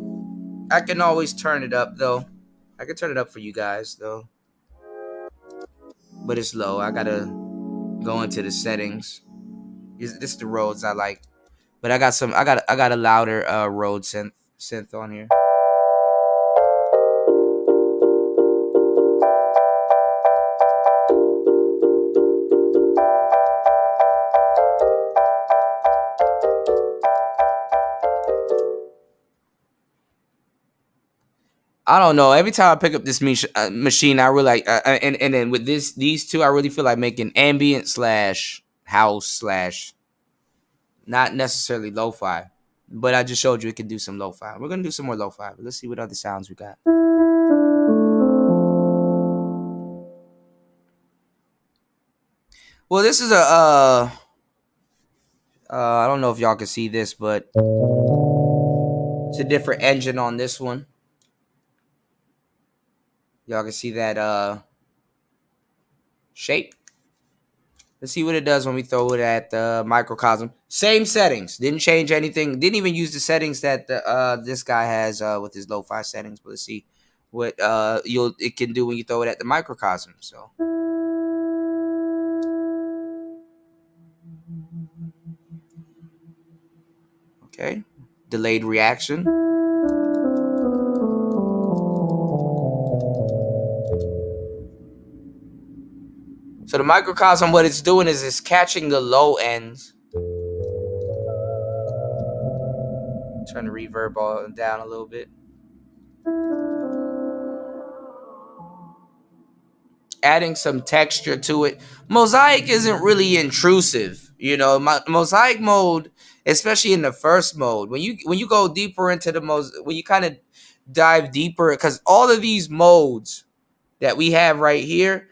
I can always turn it up, though. I can turn it up for you guys, though. But it's low. I gotta go into the settings. This is the Rhodes I like. But I got a louder Rhodes synth on here. I don't know. Every time I pick up this machine, I really like, and then with these two, I really feel like making ambient slash house slash not necessarily lo-fi, but I just showed you it can do some lo-fi. We're gonna do some more lo-fi, but let's see what other sounds we got. Well, this is a I don't know if y'all can see this, but it's a different engine on this one. Y'all can see that shape. Let's see what it does when we throw it at the microcosm. Same settings. Didn't change anything. Didn't even use the settings that this guy has with his lo-fi settings. But let's see what it can do when you throw it at the microcosm. So okay, delayed reaction. So the microcosm, what it's doing is it's catching the low ends. Turn the reverb down a little bit. Adding some texture to it. Mosaic isn't really intrusive, you know. Mosaic mode, especially in the first mode, when you go deeper into the when you kind of dive deeper, because all of these modes that we have right here,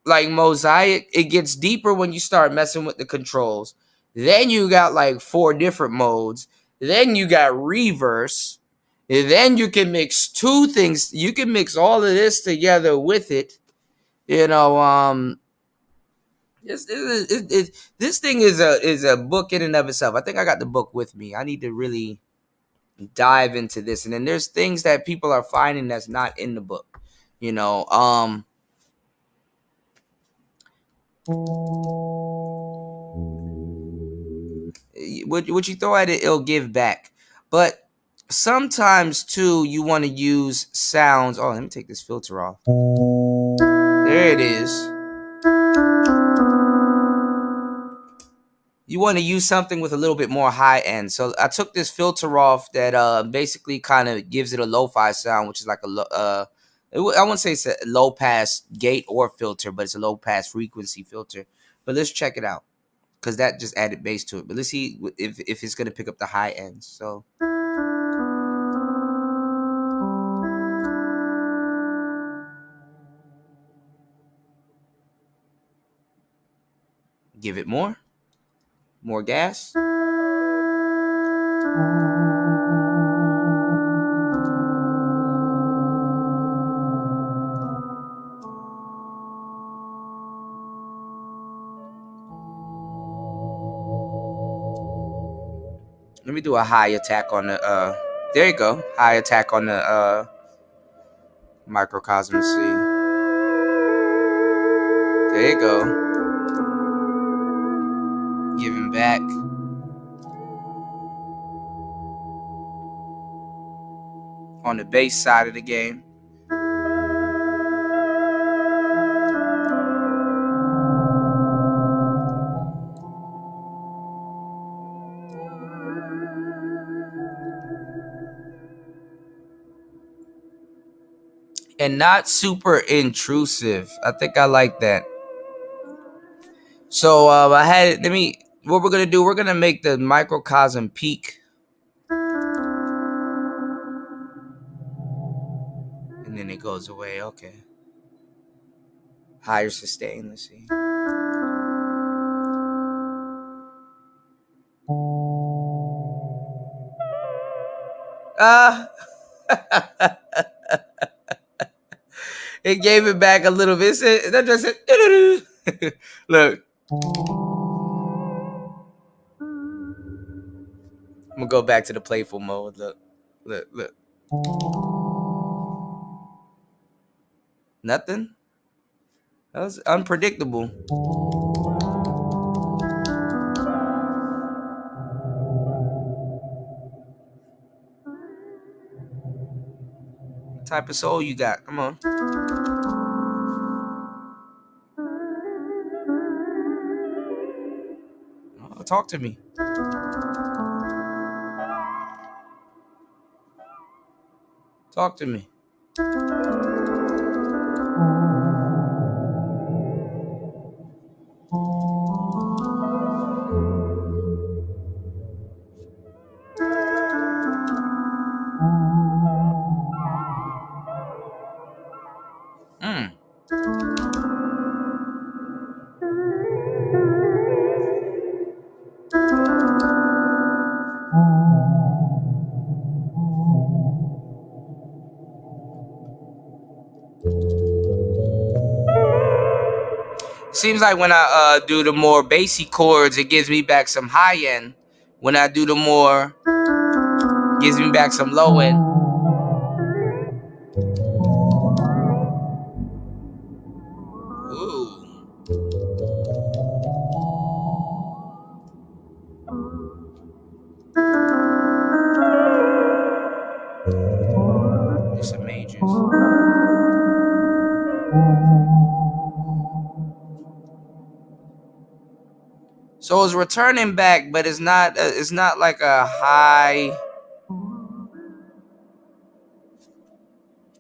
like Mosaic, it gets deeper when you start messing with the controls. Then you got like 4 different modes. Then you got reverse. And then you can mix 2 things. You can mix all of this together with it. You know, this thing is a book in and of itself. I think I got the book with me. I need to really dive into this. And then there's things that people are finding that's not in the book. You know, what you throw at it, it'll give back. But sometimes too, you want to use sounds. Oh, let me take this filter off. There it is. You want to use something with a little bit more high end. So I took this filter off that basically kind of gives it a lo-fi sound, which is like I wouldn't say it's a low pass gate or filter, but it's a low pass frequency filter. But let's check it out, because that just added bass to it. But let's see if it's gonna pick up the high ends. So give it more gas. Let me do a high attack on the there you go. High attack on the microcosm. See. There you go. Giving back. On the bass side of the game. And not super intrusive. I think I like that. So I had what we're gonna do, we're gonna make the microcosm peak. And then it goes away. Okay. Higher sustain. Let's see. It gave it back a little bit. That just said, look. I'm gonna go back to the playful mode. Look, look, look. Nothing. That was unpredictable. What type of soul you got? Come on. Oh, talk to me. Talk to me. Mm. Seems like when I do the more bassy chords, it gives me back some high end. When I do the more, gives me back some low end. Ooh. It's a majors. So it's returning back, but it's not. It's not like a high,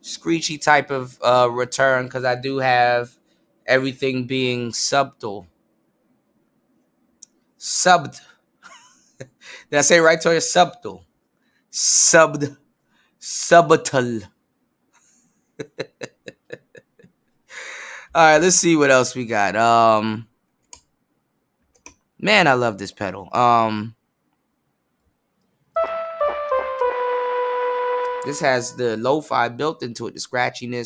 screechy type of return, because I do have everything being subtle. Subbed. Did I say it right, Toya? Subtle. Subbed. Subtle. All right, let's see what else we got. Man, I love this pedal. This has the lo-fi built into it, the scratchiness,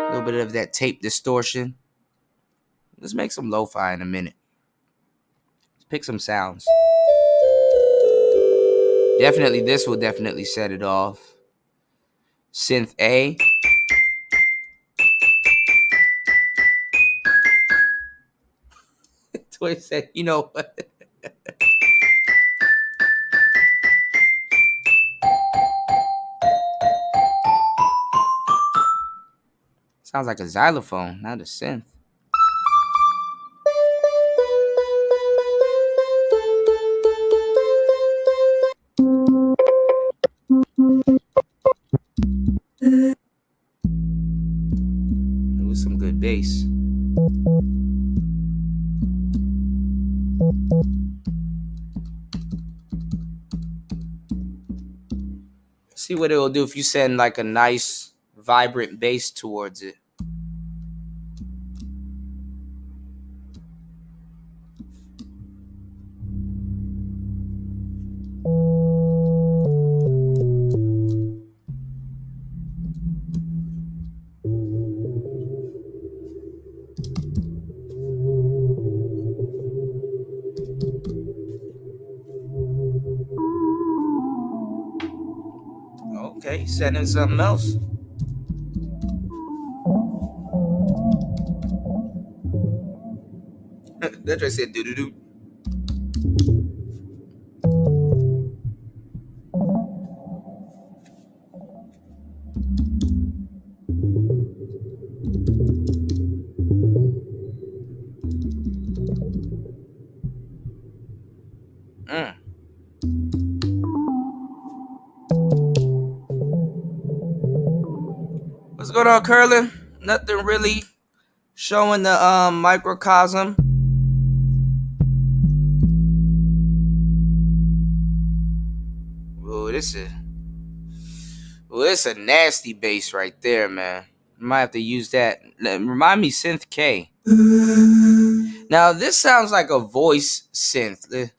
a little bit of that tape distortion. Let's make some lo-fi in a minute. Let's pick some sounds. Definitely, this will definitely set it off. Synth A. Toy said, you know what? Sounds like a xylophone, not a synth. It was some good bass. See what it will do if you send like a nice, vibrant bass towards it. Okay, sending something else. That just said doo doo doo. What's going on, Curlin? Nothing really showing the microcosm. Oh, it's a nasty bass right there, man. I might have to use that. Remind me, synth K. Now this sounds like a voice synth.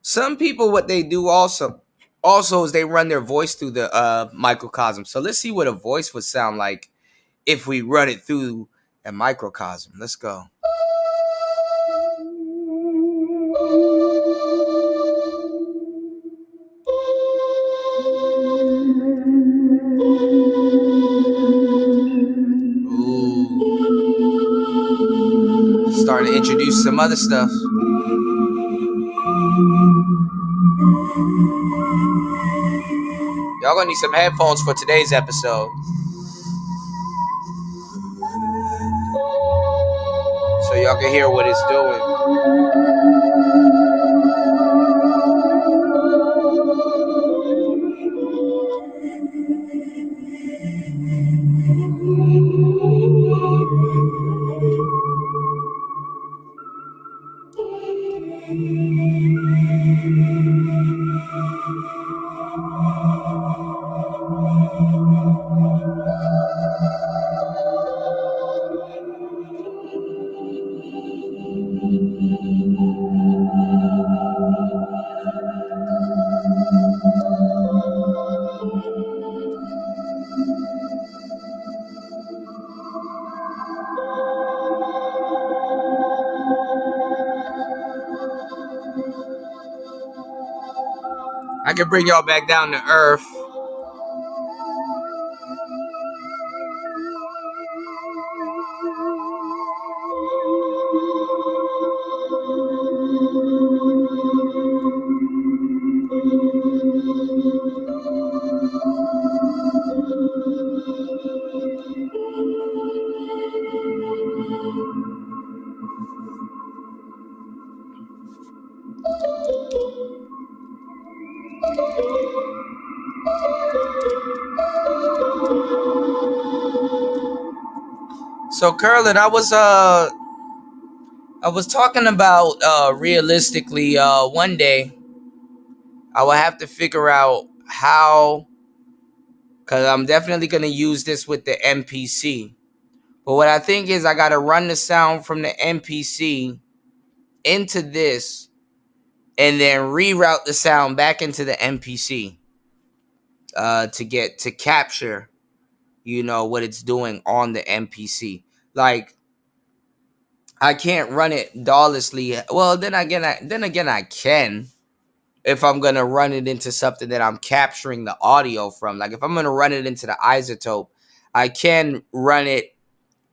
Some people, what they do also is they run their voice through the microcosm. So let's see what a voice would sound like if we run it through a microcosm. Let's go. Ooh. Starting to introduce some other stuff. Y'all gonna need some headphones for today's episode, so y'all can hear what it's doing. I can bring y'all back down to earth. So Curlin, I was talking about realistically one day I will have to figure out how, because I'm definitely gonna use this with the MPC. But what I think is I gotta run the sound from the MPC into this and then reroute the sound back into the MPC to capture, what it's doing on the MPC. Like, I can't run it lawlessly. Well, then again, I can, if I'm gonna run it into something that I'm capturing the audio from. Like if I'm gonna run it into the isotope, I can run it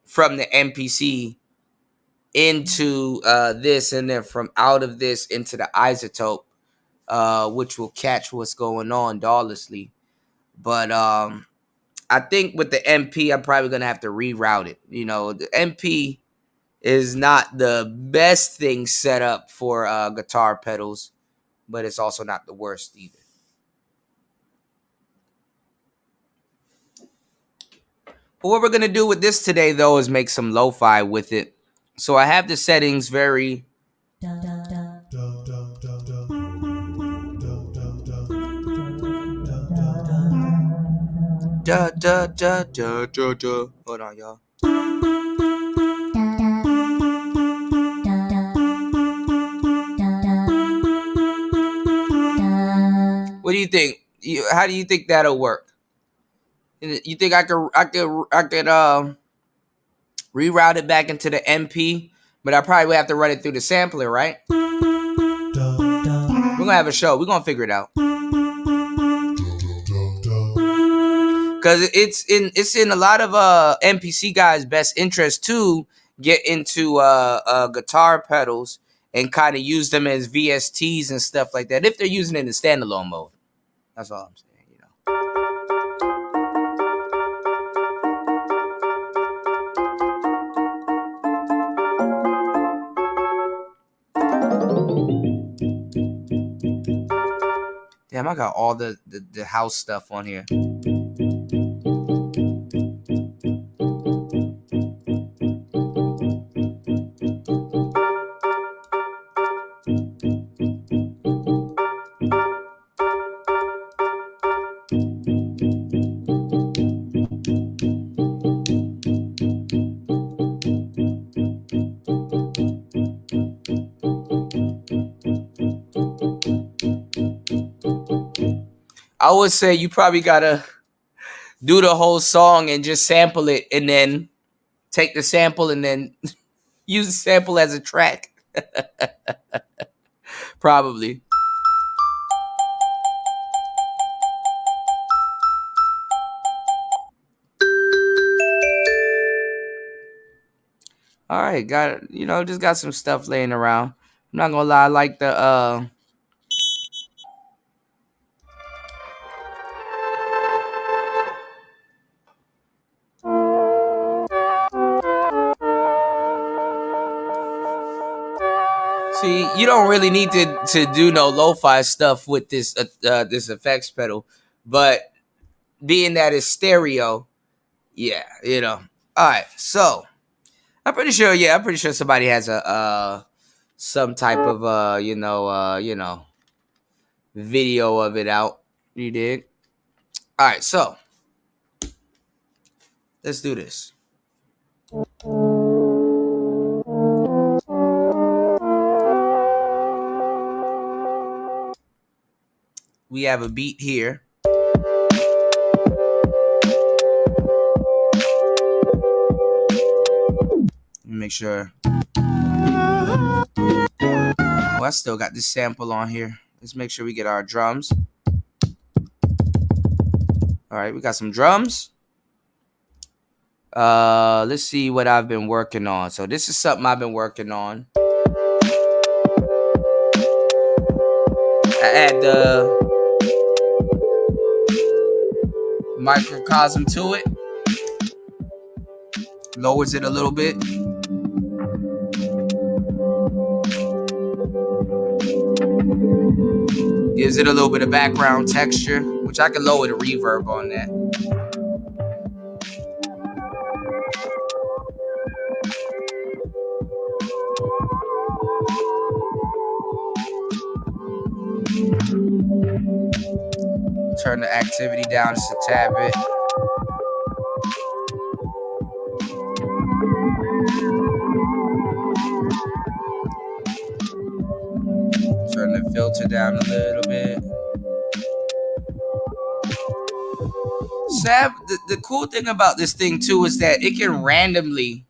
from the MPC into this, and then from out of this into the isotope, which will catch what's going on lawlessly. But I think with the MP, I'm probably gonna have to reroute it. The MP is not the best thing set up for guitar pedals, but it's also not the worst either. But what we're going to do with this today, though, is make some lo-fi with it. So I have the settings very... Hold on, y'all. What do you think? How do you think that'll work? You think I could reroute it back into the MP, but I probably would have to run it through the sampler, right? We're gonna have a show. We're gonna figure it out. Because it's in a lot of MPC guys' best interest to get into guitar pedals and kind of use them as VSTs and stuff like that if they're using it in standalone mode. That's all I'm saying. Damn, I got all the house stuff on here. I would say you probably gotta do the whole song and just sample it, and then take the sample and then use the sample as a track. Probably. All right, just got some stuff laying around. I'm not gonna lie, I like the See, you don't really need to do no lo-fi stuff with this effects pedal, but being that it's stereo, yeah, All right, so I'm pretty sure, somebody has a some type of video of it out. You dig? All right, so let's do this. We have a beat here. Make sure. Oh, I still got this sample on here. Let's make sure we get our drums. All right, we got some drums. Let's see what I've been working on. So this is something I've been working on. I add the microcosm to it. Lowers it a little bit. Gives it a little bit of background texture, which I can lower the reverb on that. Turn the activity down just a tad bit. Turn the filter down a little bit. Sab, the cool thing about this thing too is that it can randomly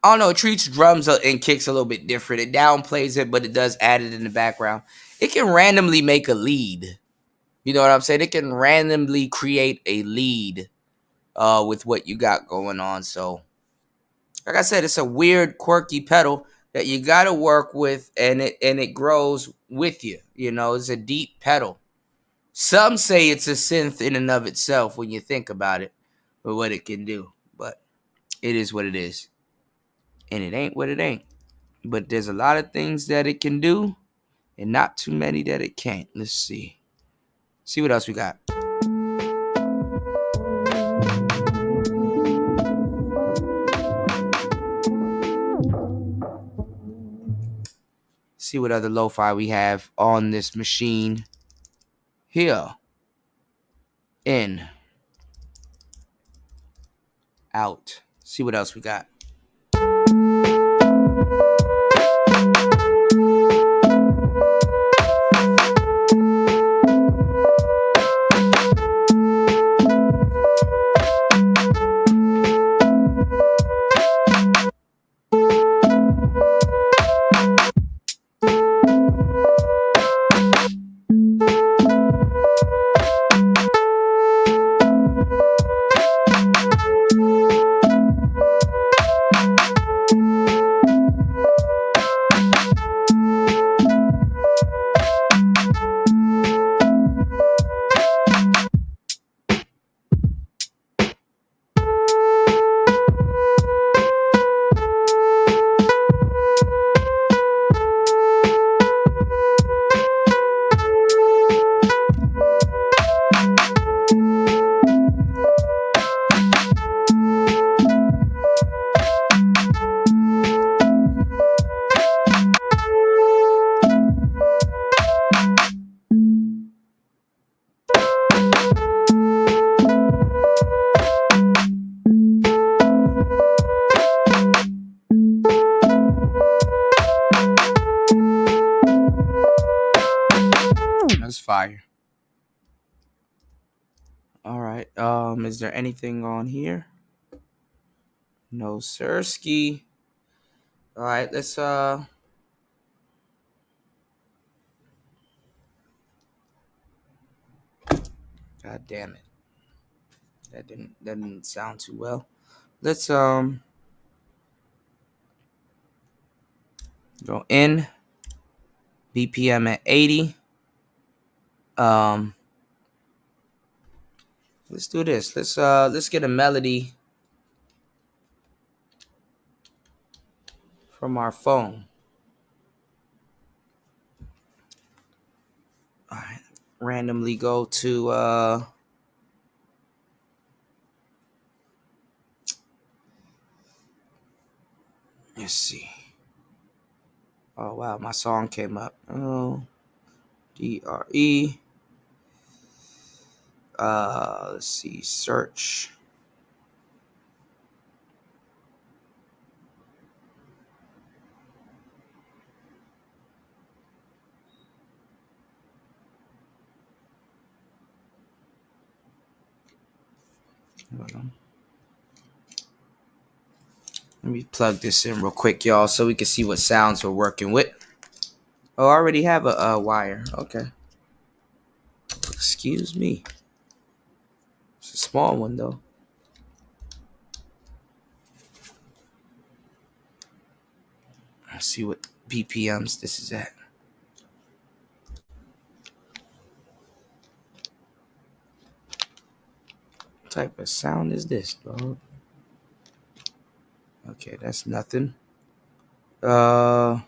I don't know, it treats drums and kicks a little bit different. It downplays it, but it does add it in the background. It can randomly make a lead. You know what I'm saying? It can randomly create a lead with what you got going on. So, like I said, it's a weird, quirky pedal that you got to work with, and it grows with you. It's a deep pedal. Some say it's a synth in and of itself when you think about it, or what it can do. But it is what it is. And it ain't what it ain't. But there's a lot of things that it can do, and not too many that it can't. Let's see. See what else we got. See what other lo-fi we have on this machine. Here. In. Out. See what else we got. fire. All right. Is there anything on here? No sirski. All right, let's God damn it. That didn't sound too well. Let's go in BPM at 80. Let's do this. Let's get a melody from our phone. All right. Randomly go to let's see. Oh wow, my song came up. Oh, DRE. Let's see. Search. Hold on. Let me plug this in real quick, y'all, so we can see what sounds we're working with. Oh, I already have a wire. Okay. Excuse me. It's a small one, though. Let's see what BPMs this is at. What type of sound is this, dog? Okay, that's nothing. Let's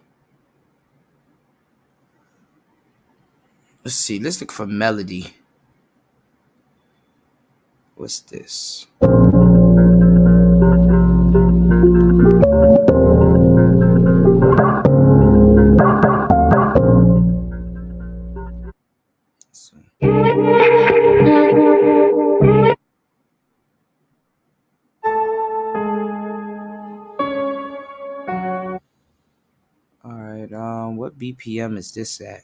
see. Let's look for melody. What's this? Let's see. All right. What BPM is this at?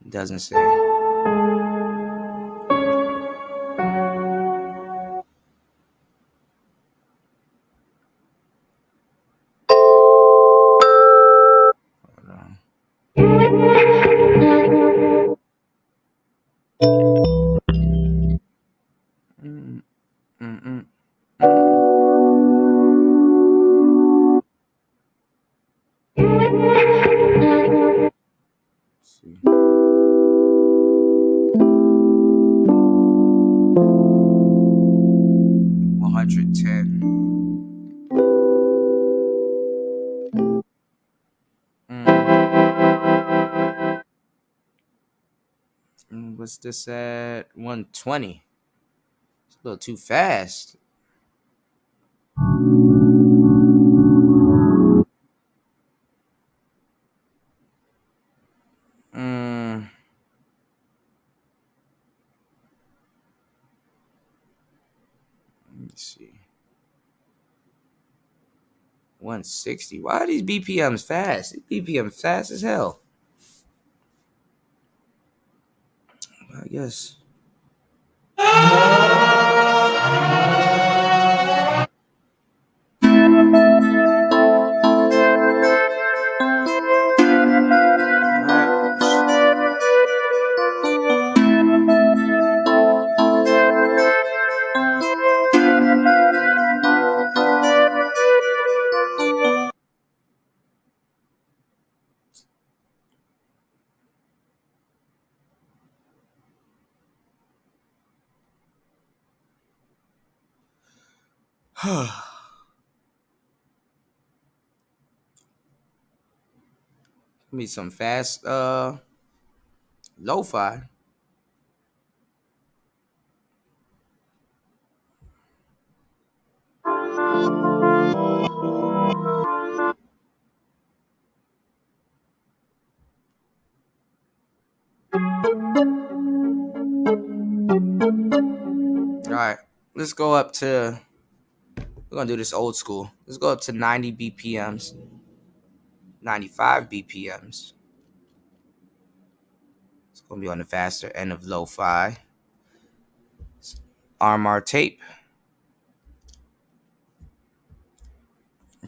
It doesn't say. Hold on. Mm, mm, mm, Let's see. 110. What's this at? 120. It's a little too fast. Let me see. 160. Why are these BPMs fast? These BPMs fast as hell. I guess. Give me some fast lo-fi. let's go up to. We're gonna do this old school. Let's go up to 90 BPMs, 95 BPMs. It's gonna be on the faster end of lo-fi. Arm our tape.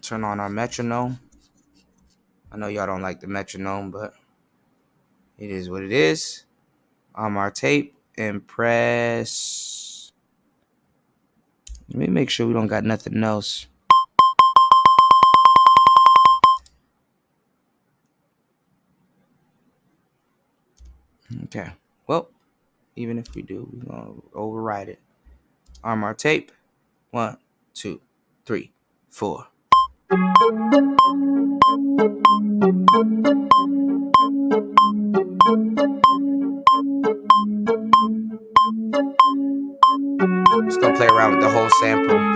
Turn on our metronome. I know y'all don't like the metronome, but it is what it is. Arm our tape and press. Let me make sure we don't got nothing else. Okay. Well, even if we do, we're gonna override it. Arm our tape. 1, 2, 3, 4. Just gonna play around with the whole sample.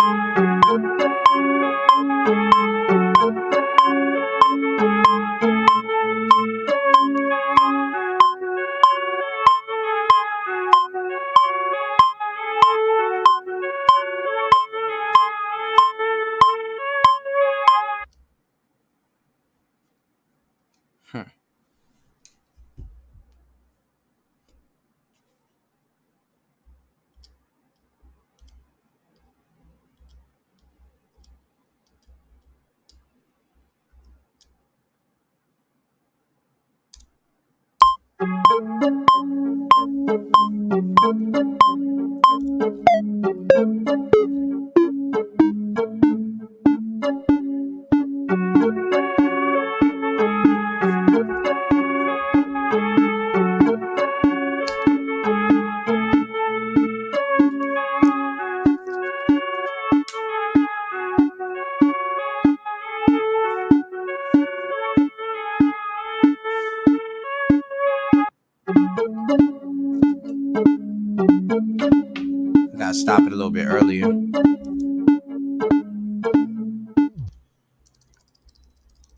Gotta stop it a little bit earlier.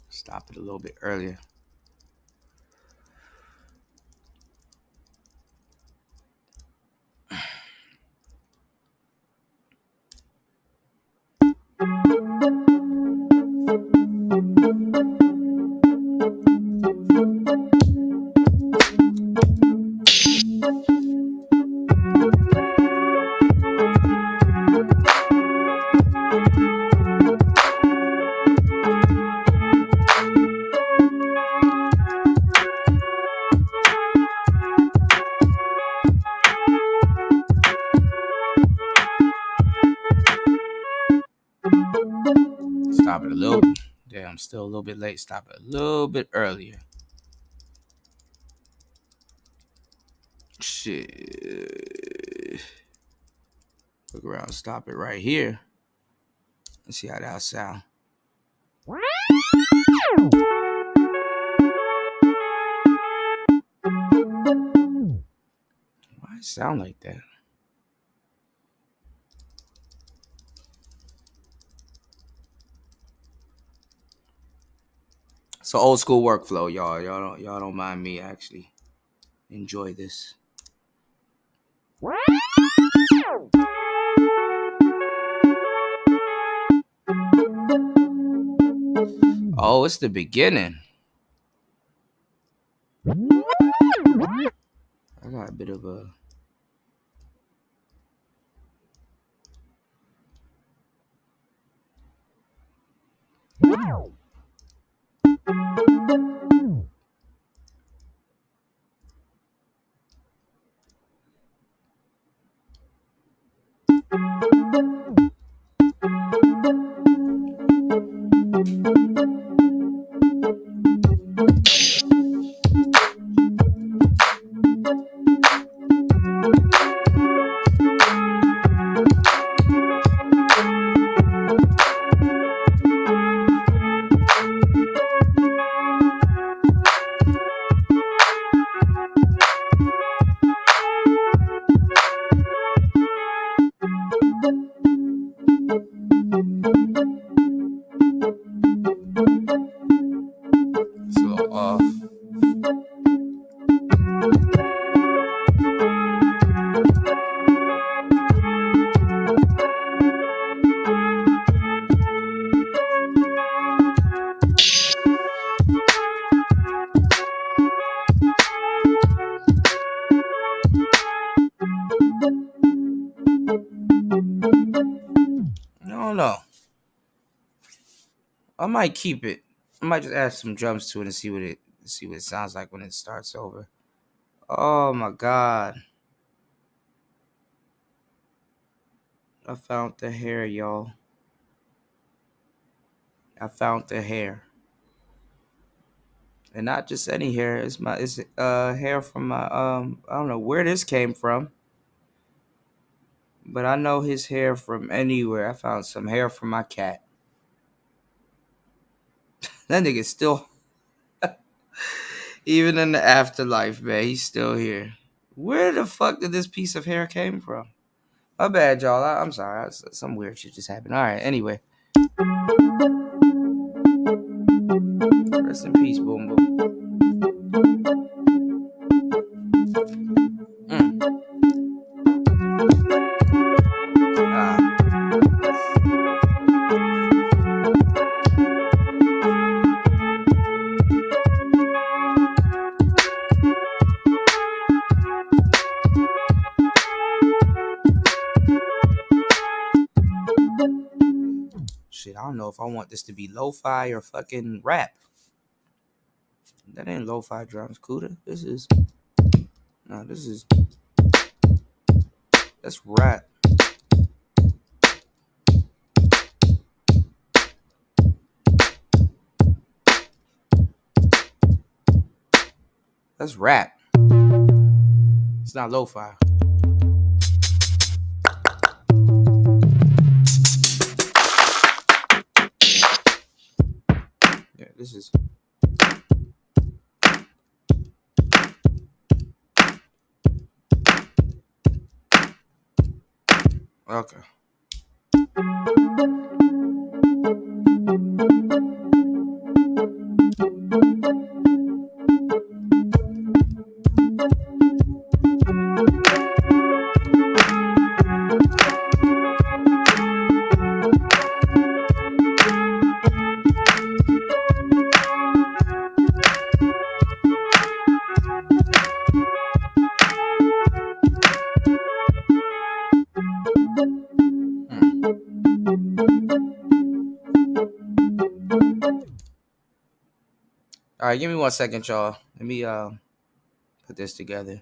Stop it a little bit earlier. Stop it a little. Yeah, I'm still a little bit late. Stop it a little bit earlier. Shit. Look around. Stop it right here. Let's see how that sound. Why it sound like that? So old school workflow, y'all. Y'all don't mind me actually enjoy this. Oh, it's the beginning. I got a bit of a. I might keep it. I might just add some drums to it and see what it sounds like when it starts over. Oh my god. I found the hair, y'all. I found the hair. And not just any hair. It's hair from my I don't know where this came from. But I know his hair from anywhere. I found some hair from my cat. That nigga's still even in the afterlife, man, he's still here. Where the fuck did this piece of hair came from? My bad, y'all. I'm sorry. Some weird shit just happened. All right. Anyway, rest in peace, boom boom. Mm. Ah, shit. I don't know if I want this to be lo-fi or fucking rap. That ain't lo-fi drums, Cuda. This is no. This is that's rap. That's rap. It's not lo-fi. Yeah, this is. Okay. All right, give me 1 second, y'all. Let me put this together.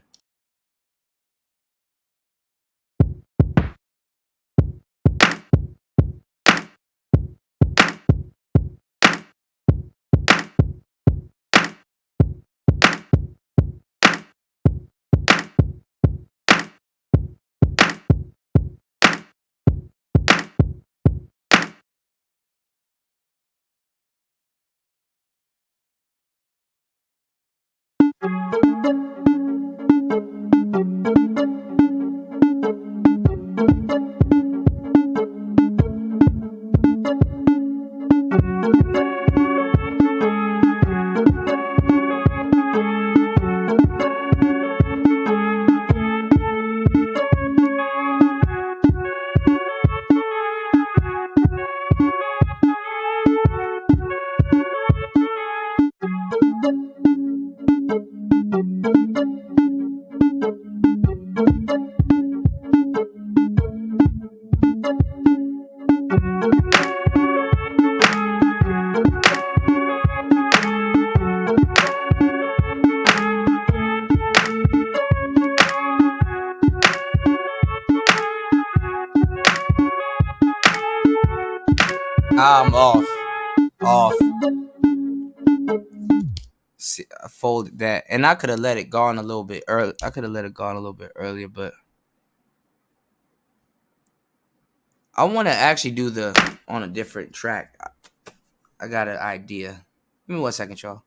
I'm off. Off. See, I folded that, and I could have let it go on a little bit early. I could have let it go on a little bit earlier, but I want to actually do the on a different track. I got an idea. Give me 1 second, y'all.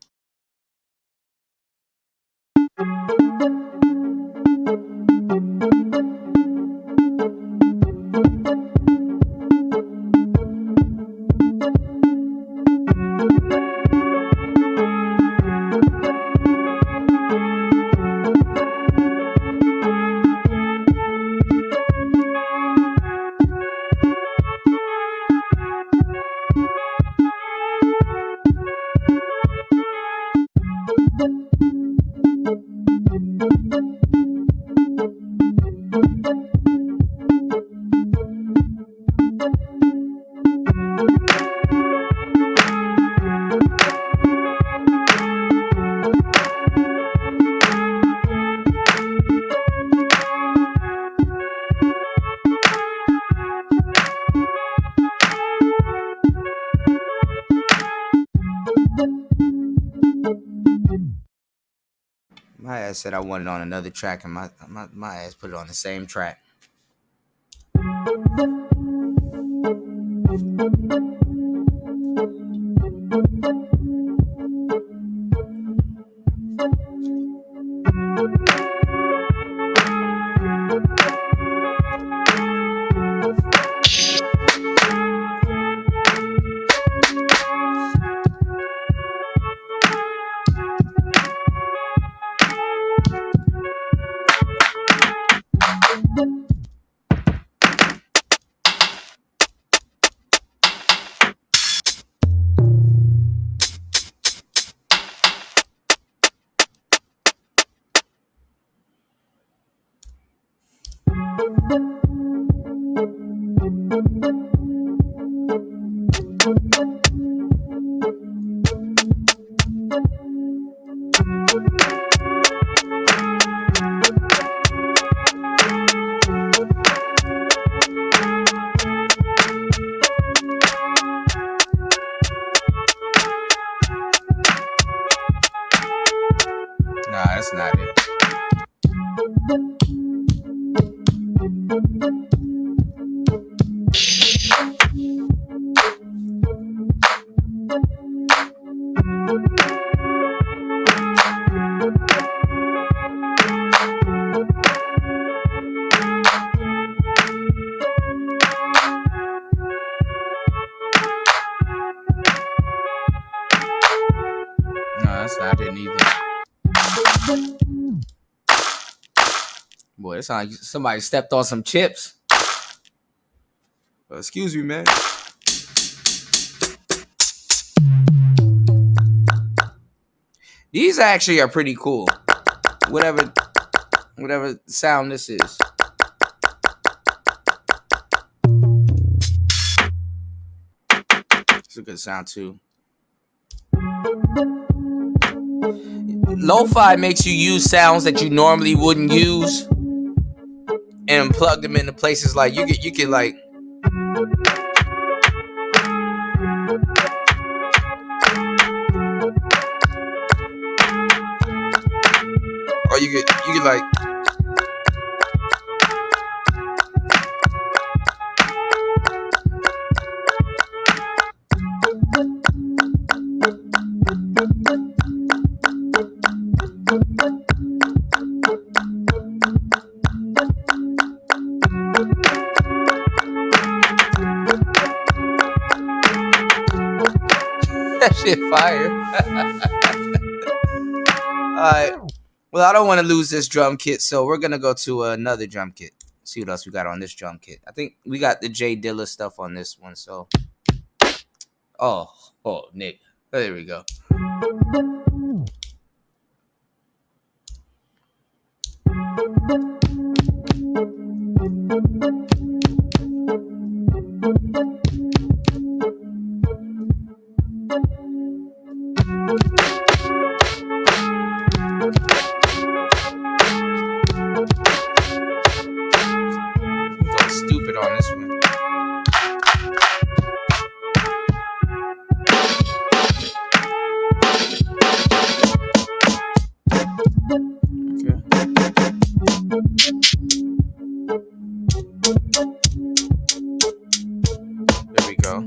My ass said I wanted on another track, and my ass put it on the same track. Nah, that's not it. That's not it either. Boy, it sounds like somebody stepped on some chips. Excuse me, man. These actually are pretty cool. Whatever sound this is. It's a good sound too. Lo-fi makes you use sounds that you normally wouldn't use and plug them into places like you can like or you could like that shit fire. Alright. Well, I don't want to lose this drum kit, so we're gonna go to another drum kit. See what else we got on this drum kit. I think we got the J Dilla stuff on this one, so oh Nick. There we go. Stupid on this one. There we go.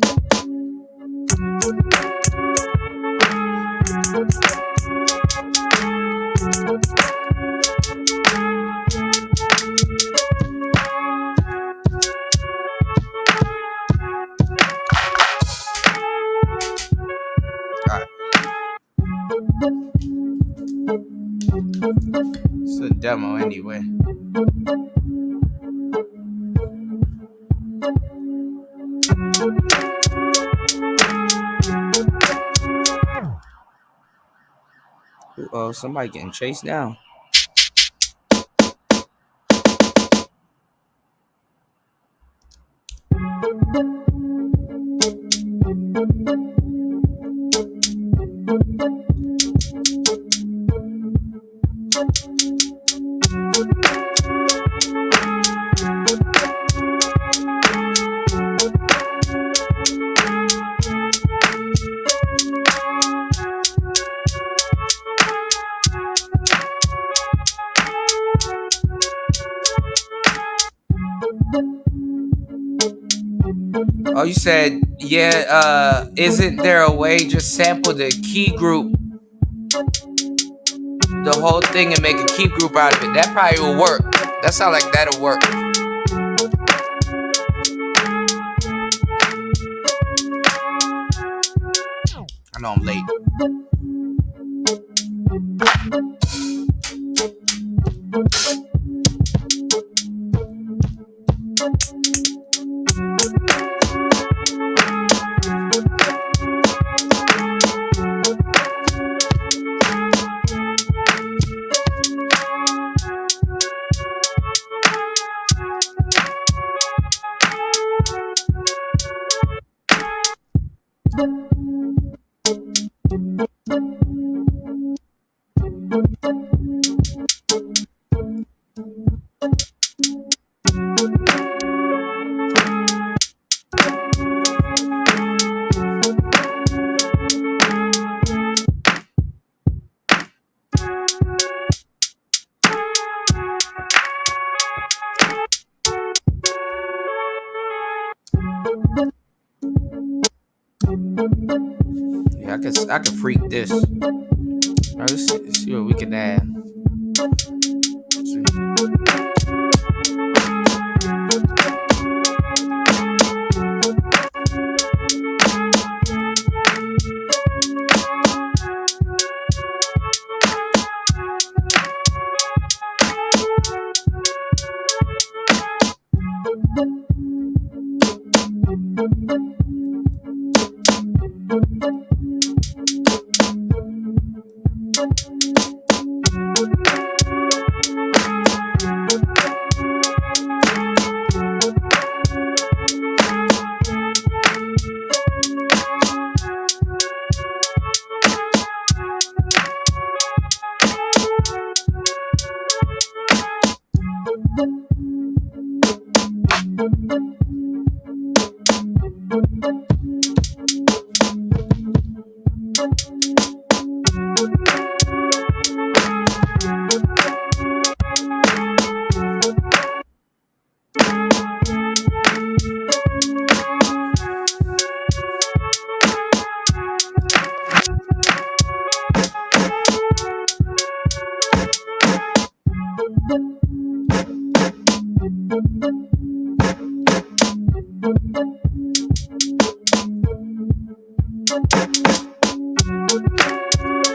It's a demo anyway. Oh, somebody getting chased down. Oh, you said, yeah, isn't there a way just sample the key group, the whole thing, and make a key group out of it? That probably will work. That sounds like that'll work. I know I'm late. Yeah, I could freak this. All right, let's see what we can add.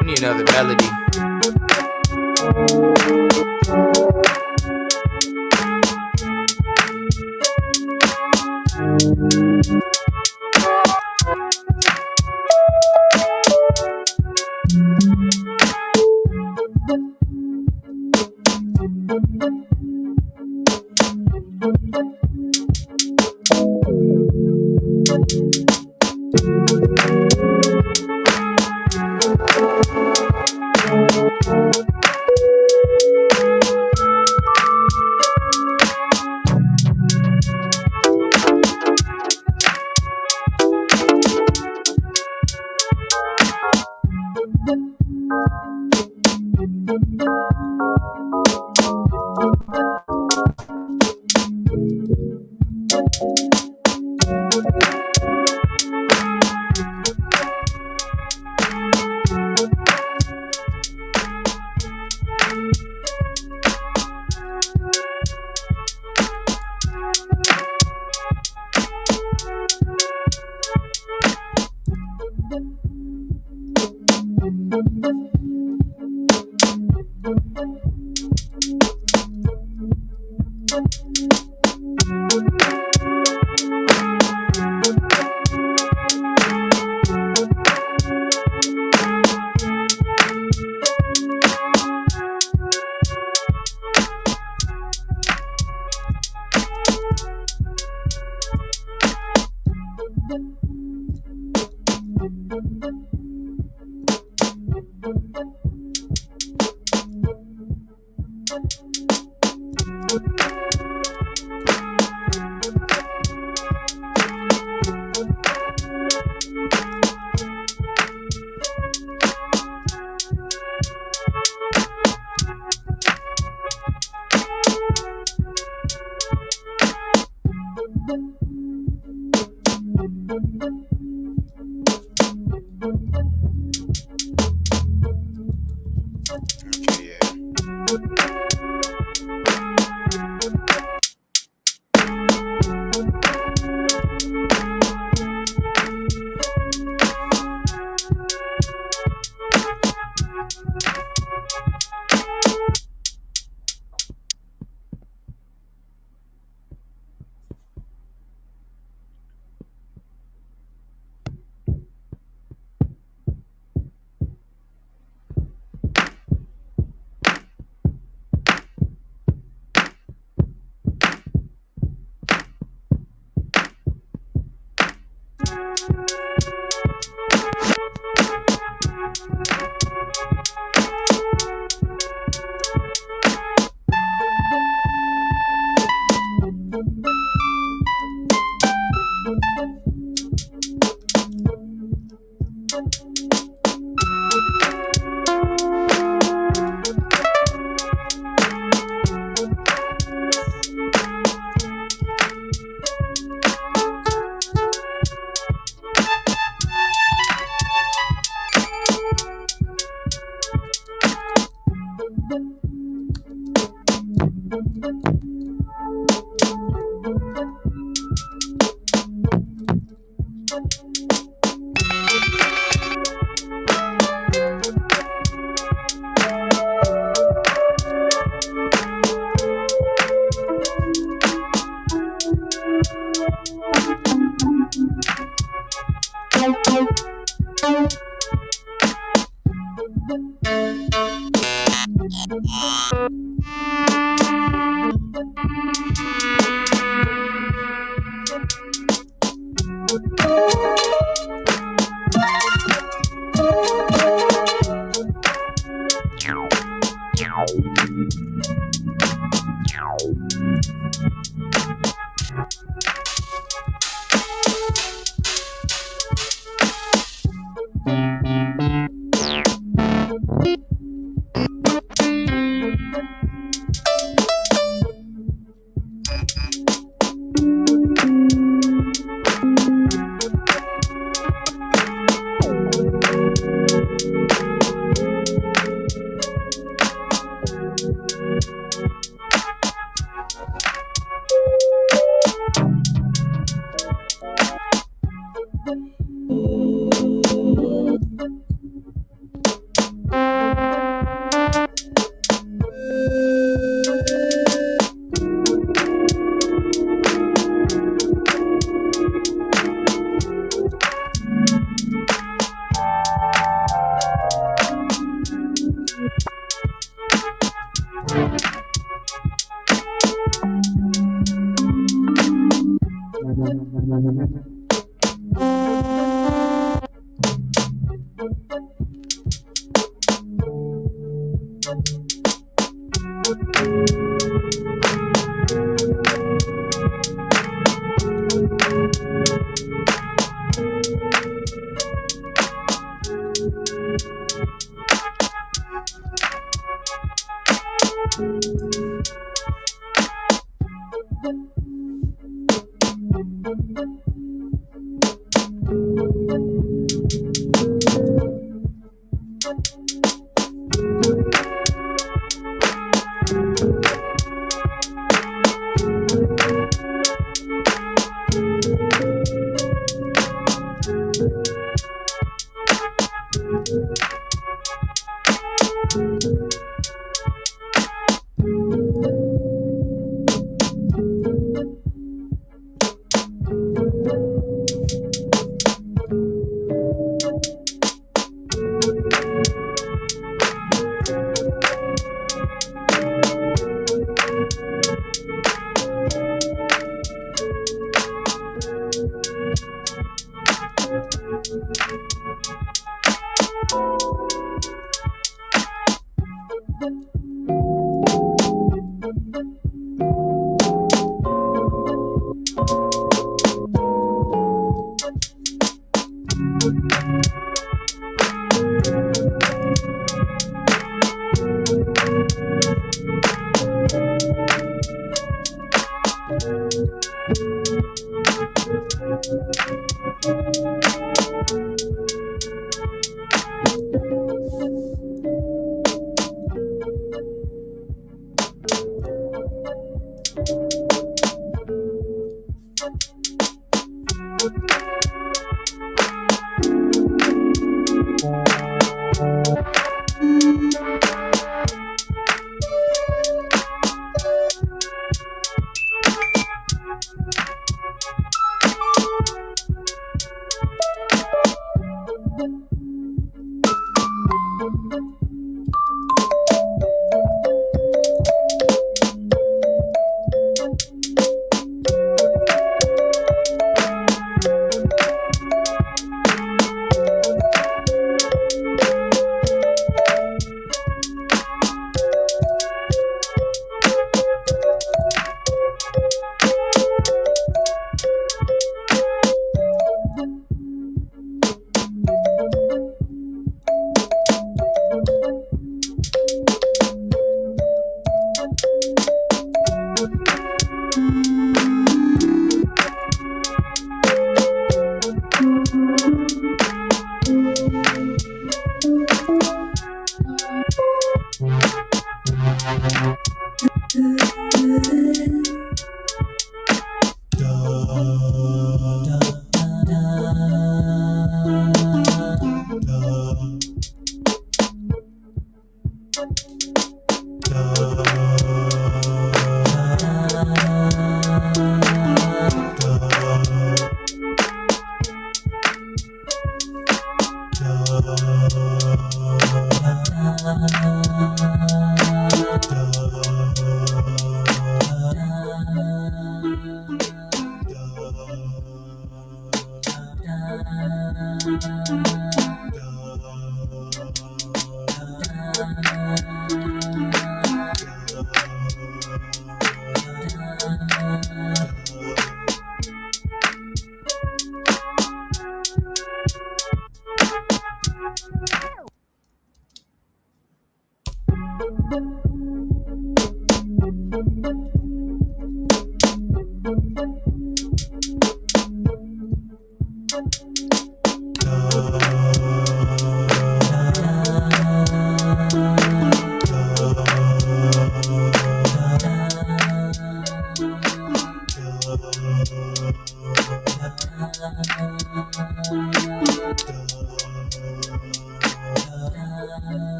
We need another melody.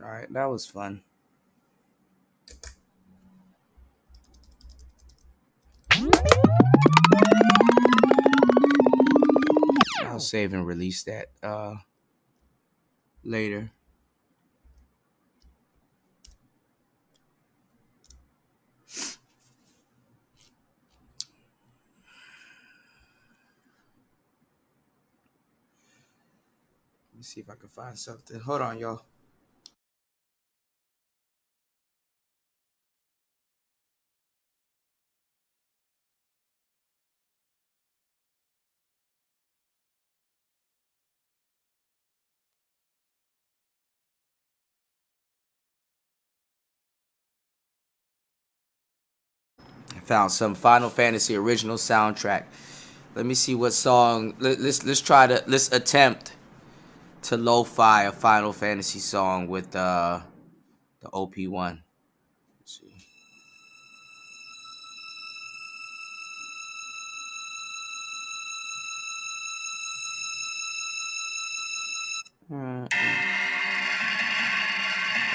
All right, that was fun. I'll save and release that later. Let me see if I can find something. Hold on, y'all. Found some Final Fantasy original soundtrack. Let me see what song. Let's attempt to lo-fi a Final Fantasy song with the OP-1. Let's see.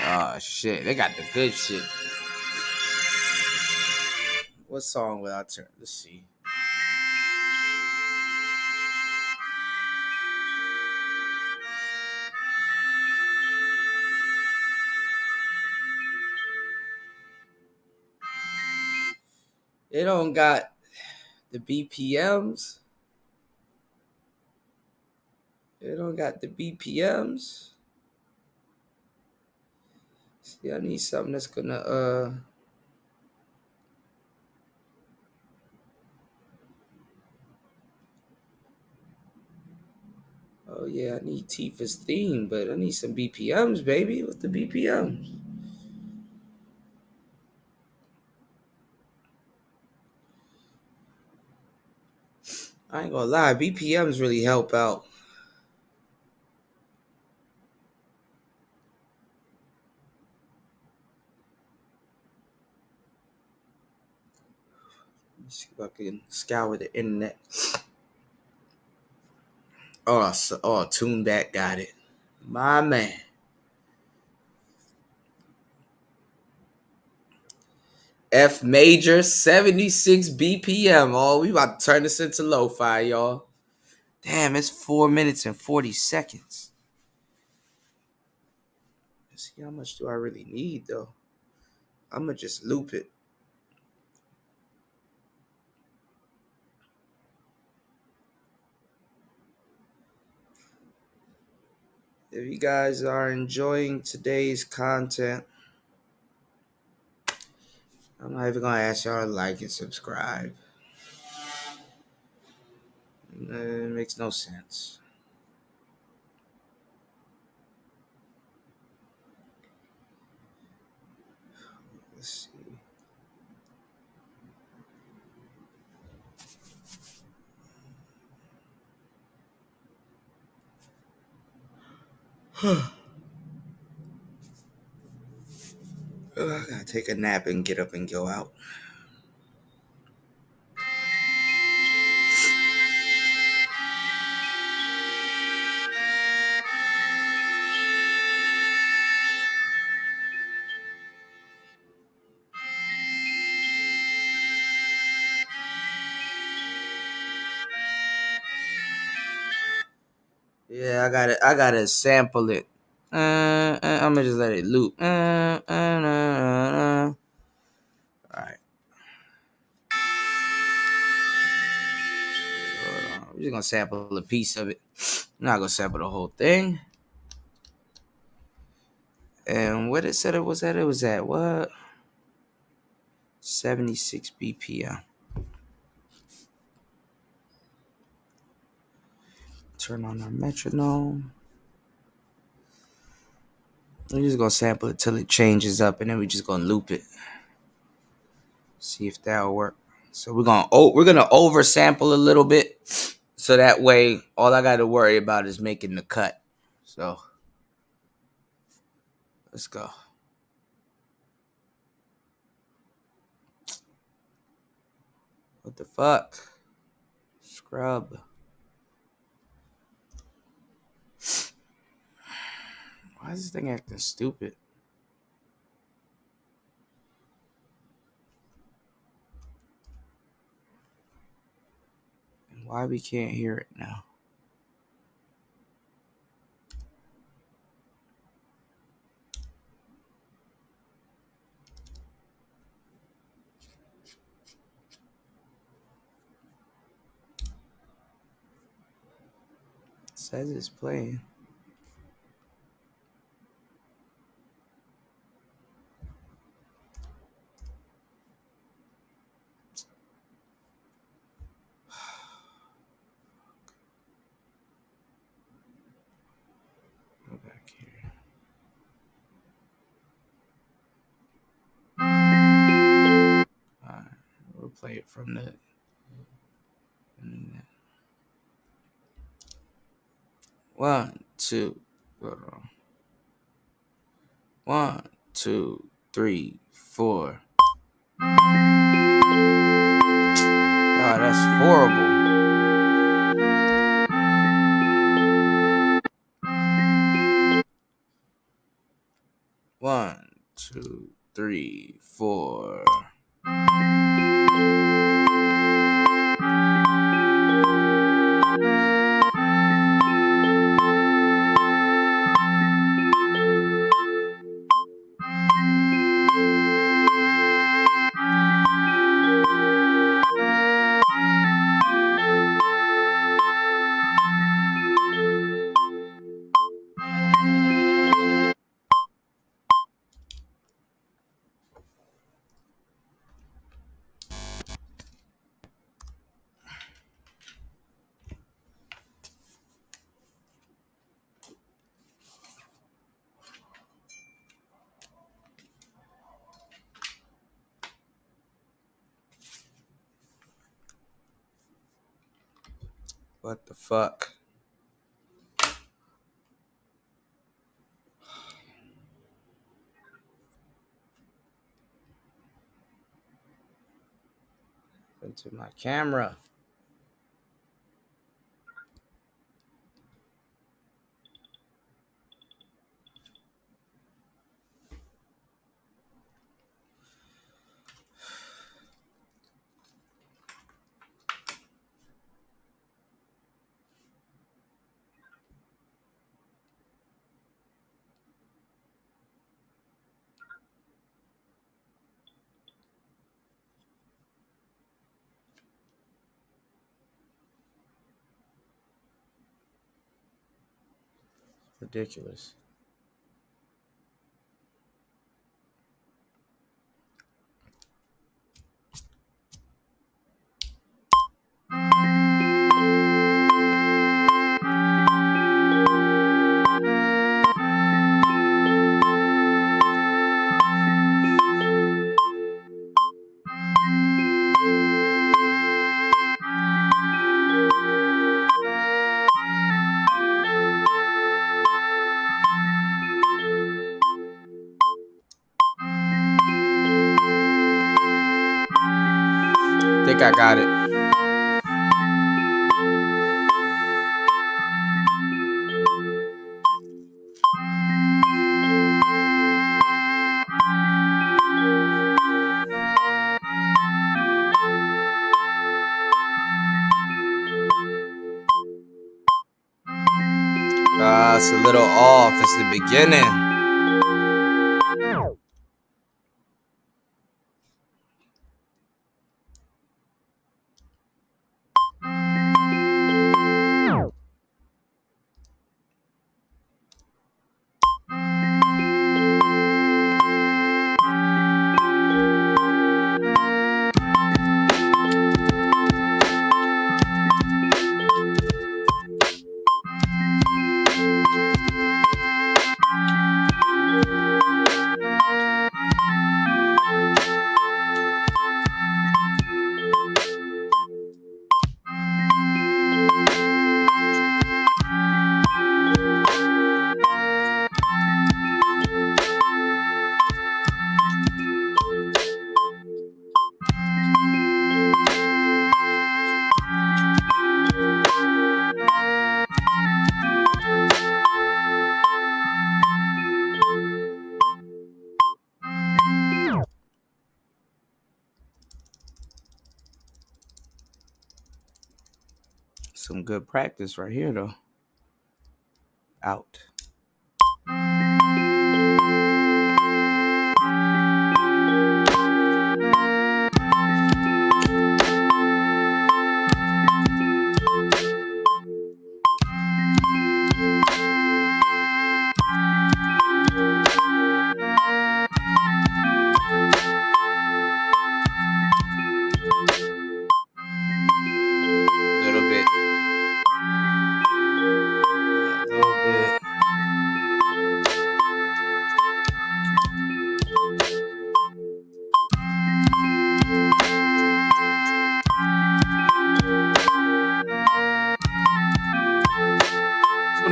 Oh shit, they got the good shit. What song will I turn? Let's see. They don't got the BPMs. They don't got the BPMs. See, I need something that's gonna Oh yeah, I need Tifa's theme, but I need some BPMs, baby. With the BPMs. I ain't gonna lie, BPMs really help out. Let's see if I can scour the internet. Tune back, got it. My man. F major, 76 BPM. Oh, we about to turn this into lo-fi, y'all. Damn, it's 4 minutes and 40 seconds. Let's see how much do I really need, though. I'm going to just loop it. If you guys are enjoying today's content, I'm not even going to ask y'all to like and subscribe. It makes no sense. Let's see. I gotta take a nap and get up and go out. Yeah, I gotta sample it. I'm gonna just let it loop. All right. We're just gonna sample a piece of it. I'm not gonna sample the whole thing. And what it said it was at? It was at what? 76 BPM. Turn on our metronome. We're just gonna sample it till it changes up, and then we're just gonna loop it. See if that'll work. So we're gonna oversample a little bit, so that way all I gotta worry about is making the cut. So let's go. What the fuck? Scrub. Why is this thing acting stupid? And why we can't hear it now? It says it's playing. Go back here. Alright, we're it from the. One, two. Hold on. 1, 2, 3, 4. Oh, that's horrible. One, two, three, 4. What the fuck? Into my camera. Ridiculous. I think I got it. It's a little off. It's the beginning. Some good practice right here, though. Out. A little bit.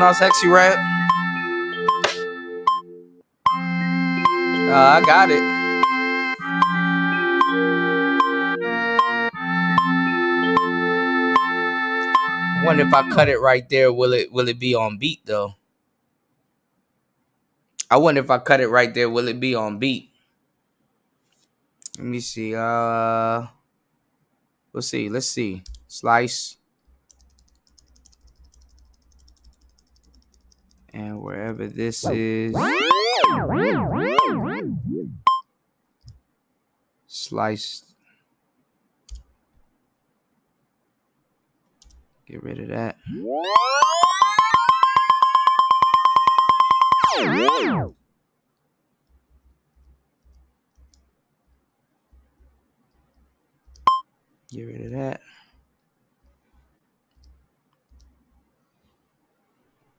going on, Sexy Rap? I got it. I wonder if I cut it right there, will it be on beat though? I wonder if I cut it right there, will it be on beat? Let me see. Let's see. Slice. And wherever this is. Slice. Get rid of that. Get rid of that.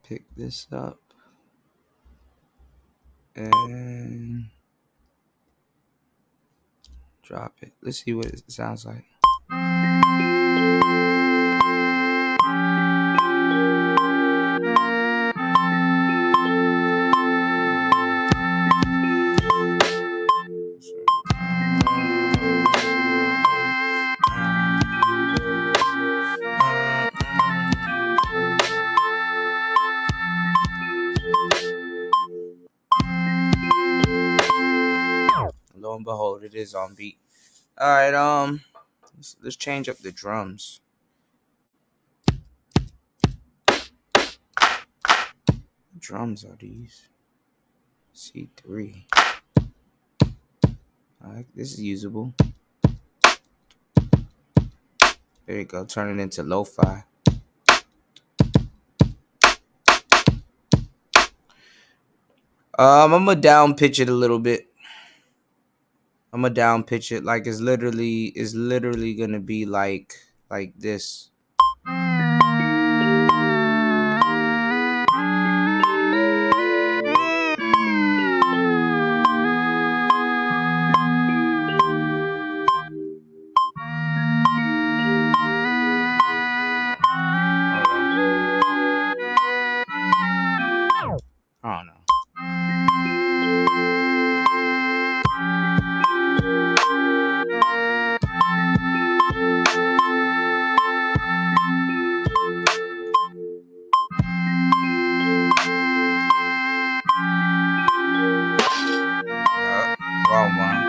Pick this up. And drop it. Let's see what it sounds like. Lo and behold, it is on beat. All right, let's change up the drums. What drums are these? C3. All right, this is usable. There you go. Turn it into lo-fi. I'm gonna down pitch it a little bit. I'm gonna down pitch it like it's literally gonna be like this. I don't know. Wrong one.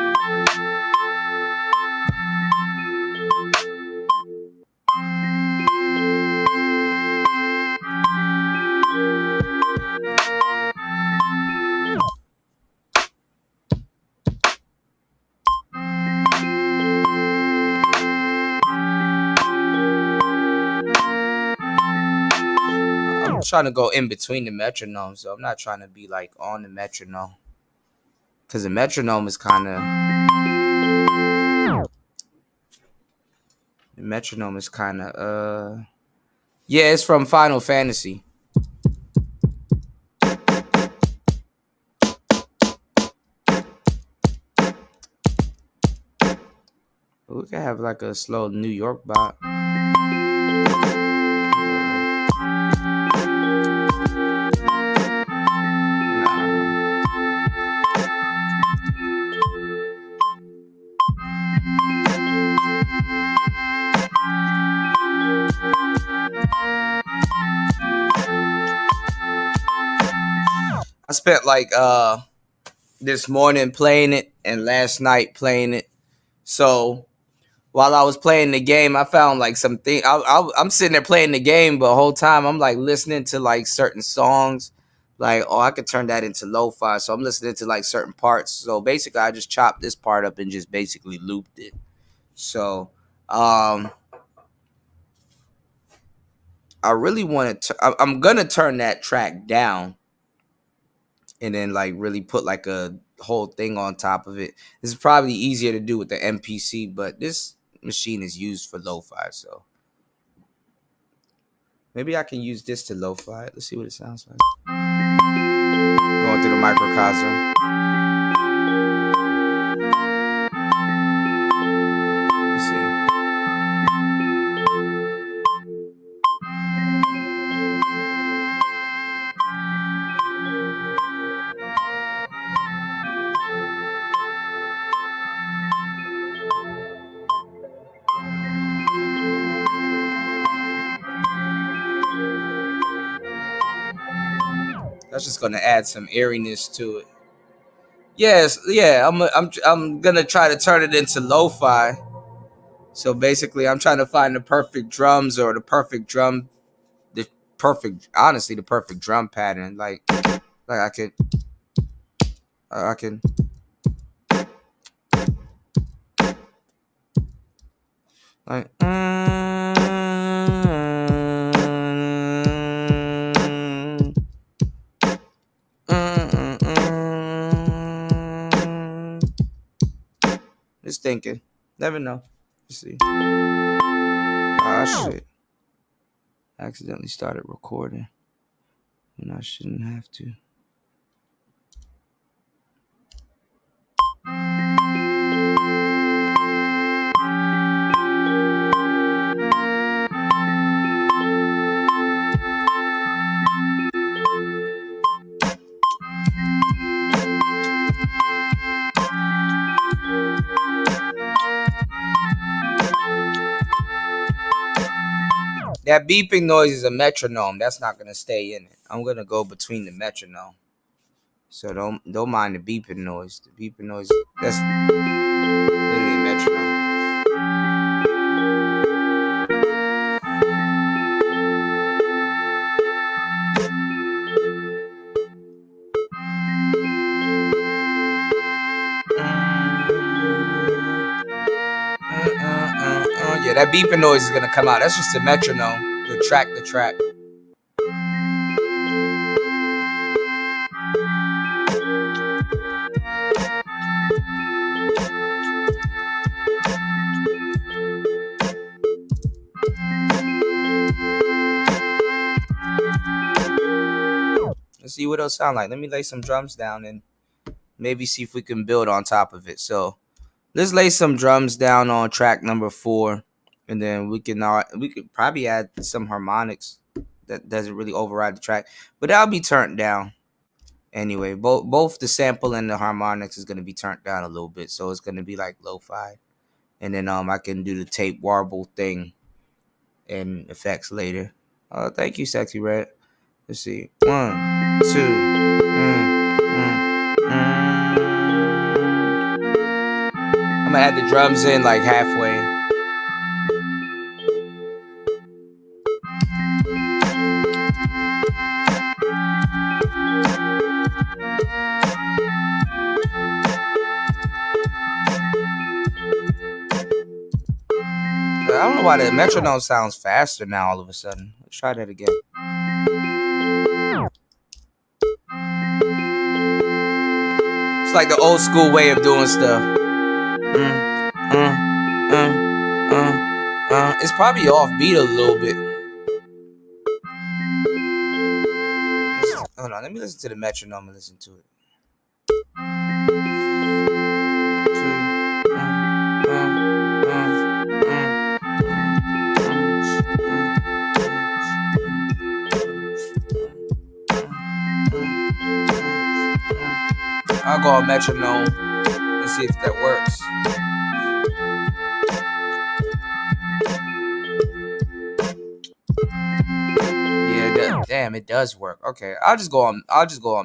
I'm trying to go in between the metronomes, so I'm not trying to be like on the metronome, because the metronome is kind of yeah, it's from Final Fantasy. We could have like a slow New York bop. I spent like this morning playing it and last night playing it. So while I was playing the game, I found like something. I'm sitting there playing the game, but the whole time I'm like listening to like certain songs. Like, oh, I could turn that into lo-fi. So I'm listening to like certain parts. So basically, I just chopped this part up and just basically looped it. So I really want to. I'm gonna turn that track down, and then like really put like a whole thing on top of it. This is probably easier to do with the MPC, but this machine is used for lo-fi, so maybe I can use this to lo-fi. Let's see what it sounds like. Going through the microcosm. Let's see. That's just gonna add some eeriness to it. Yes, yeah. I'm gonna try to turn it into lo-fi. So basically, I'm trying to find the perfect drums or the perfect drum, honestly, the perfect drum pattern. Like I can, like, just thinking. Never know. Let's see. Ah, shit. Accidentally started recording when I shouldn't have to. That beeping noise is a metronome. That's not gonna stay in it. I'm gonna go between the metronome. So don't mind the beeping noise. The beeping noise, that's literally a metronome. Yeah, that beeping noise is gonna come out. That's just a metronome. The track. Let's see what it'll sound like. Let me lay some drums down and maybe see if we can build on top of it. So let's lay some drums down on track number 4, and then we could probably add some harmonics that doesn't really override the track, but that'll be turned down anyway. Both the sample and the harmonics is gonna be turned down a little bit, so it's gonna be like lo-fi, and then I can do the tape warble thing and effects later. Thank you, Sexy Red. Let's see. 1, 2. I'm gonna add the drums in like halfway. I don't know why the metronome sounds faster now all of a sudden. Let's try that again. It's like the old school way of doing stuff. It's probably offbeat a little bit. Hold on, let me listen to the metronome and listen to it. I'll go on metronome and see if that works. Yeah, damn, it does work. Okay, I'll just go on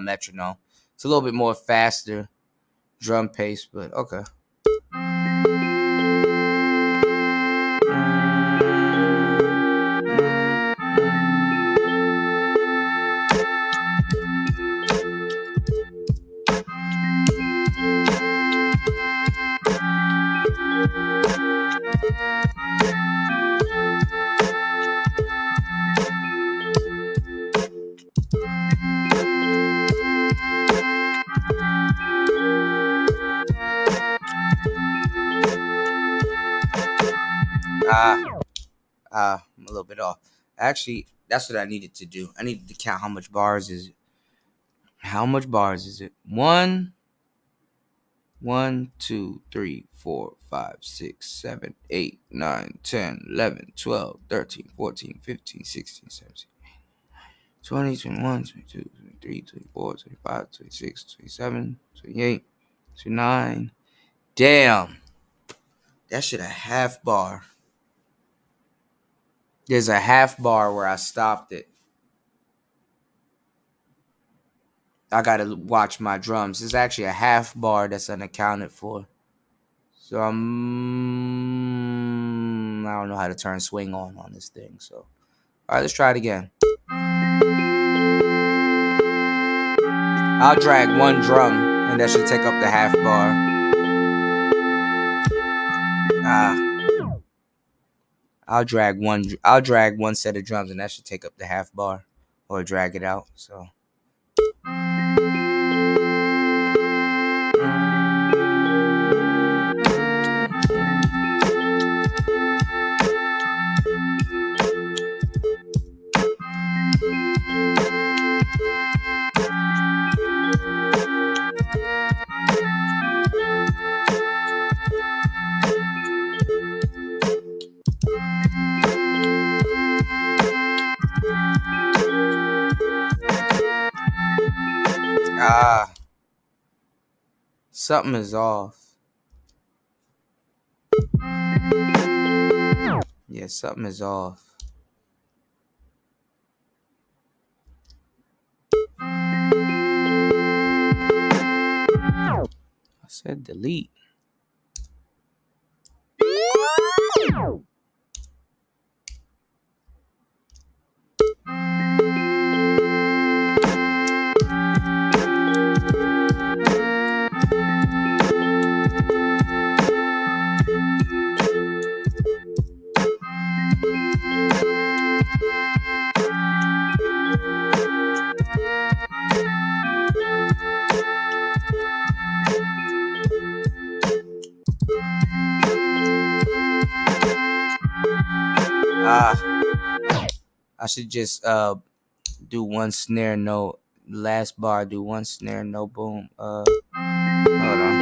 metronome. It's a little bit more faster drum pace, but okay. I'm a little bit off. Actually, that's what I needed to do. I needed to count how much bars is it. How much bars is it? 1, 2, 3, 4, 5, 6, 7, 8, 9, 10, 11, 12, 13, 14, 15, 16, 17, 20, 21, 22, 23, 24, 25, 26, 27, 28, 29. Damn. That shit a half bar. There's a half bar where I stopped it. I gotta watch my drums. It's actually a half bar that's unaccounted for. So I don't know how to turn swing on this thing. So all right, let's try it again. I'll drag one drum, and that should take up the half bar. I'll drag one set of drums, and that should take up the half bar, or drag it out. So. Something is off. Yeah, something is off. I said delete. I should just do one snare, no last bar, do one snare, no boom. Hold on.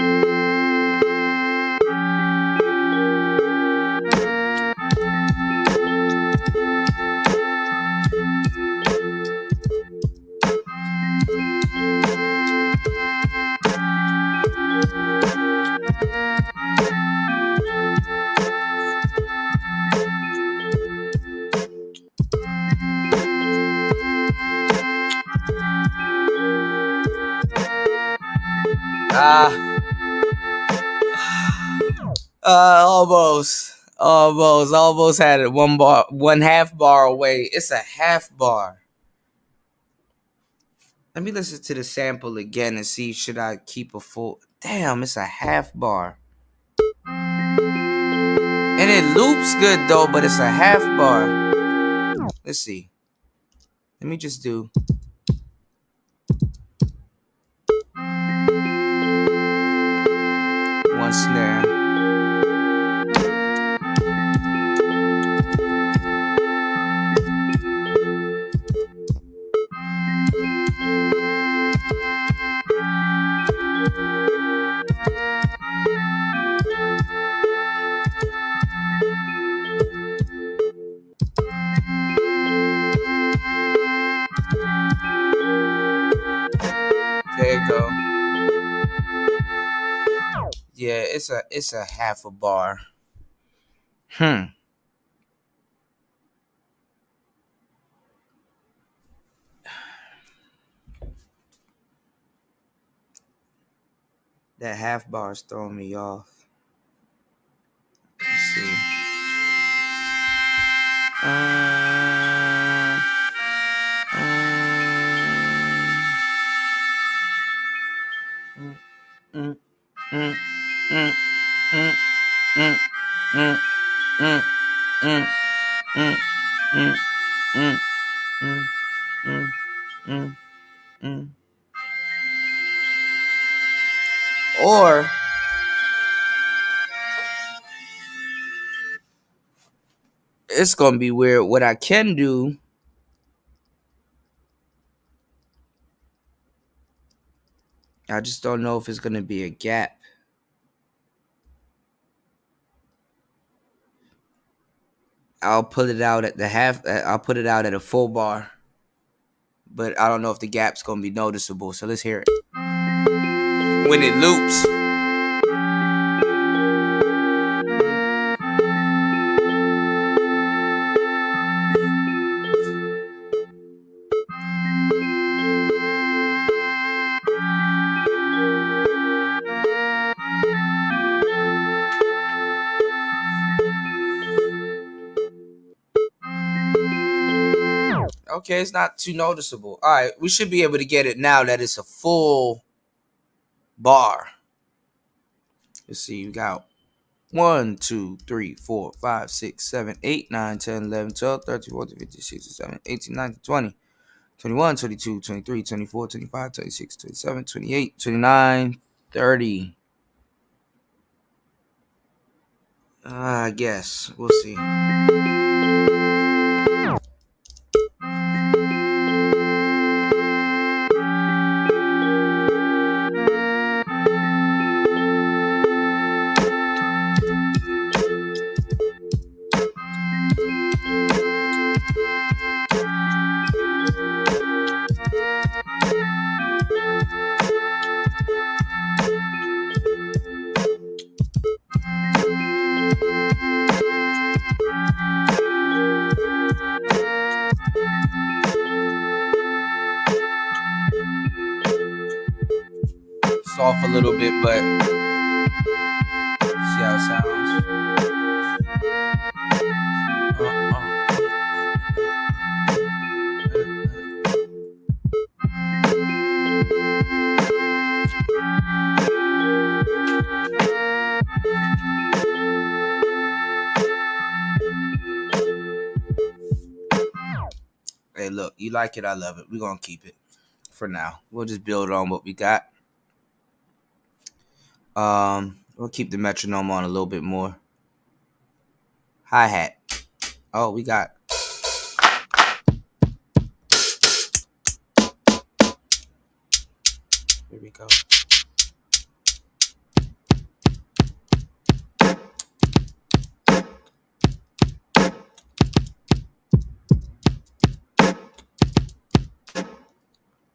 Almost had it. One half bar away. It's a half bar. Let me listen to the sample again and see should I keep a full. Damn, it's a half bar. And it loops good though, but it's a half bar. Let's see. Let me just do. One snare. There you go. Yeah, it's a half a bar. That half bar is throwing me off. Let's see. Or it's gonna be weird. What I can do, I just don't know if it's gonna be a gap. I'll put it out at the half. I'll put it out at a full bar, but I don't know if the gap's gonna be noticeable. So let's hear it when it loops. Okay, it's not too noticeable. All right, we should be able to get it now that it's a full bar. Let's see, you got 1, 2, 3, 4, 5, 6, 7, 8, 9, 10, 11, 12, 13, 14, 15, 16, 17, 18, 19, 20, 21, 22, 23, 24, 25, 26, 27, 28, 29, 30. I guess. We'll see. It's off a little bit, but see how it sounds. Hey, look, you like it, I love it. We're going to keep it for now. We'll just build on what we got. We'll keep the metronome on a little bit more. Hi-hat. Oh, we got... Here we go.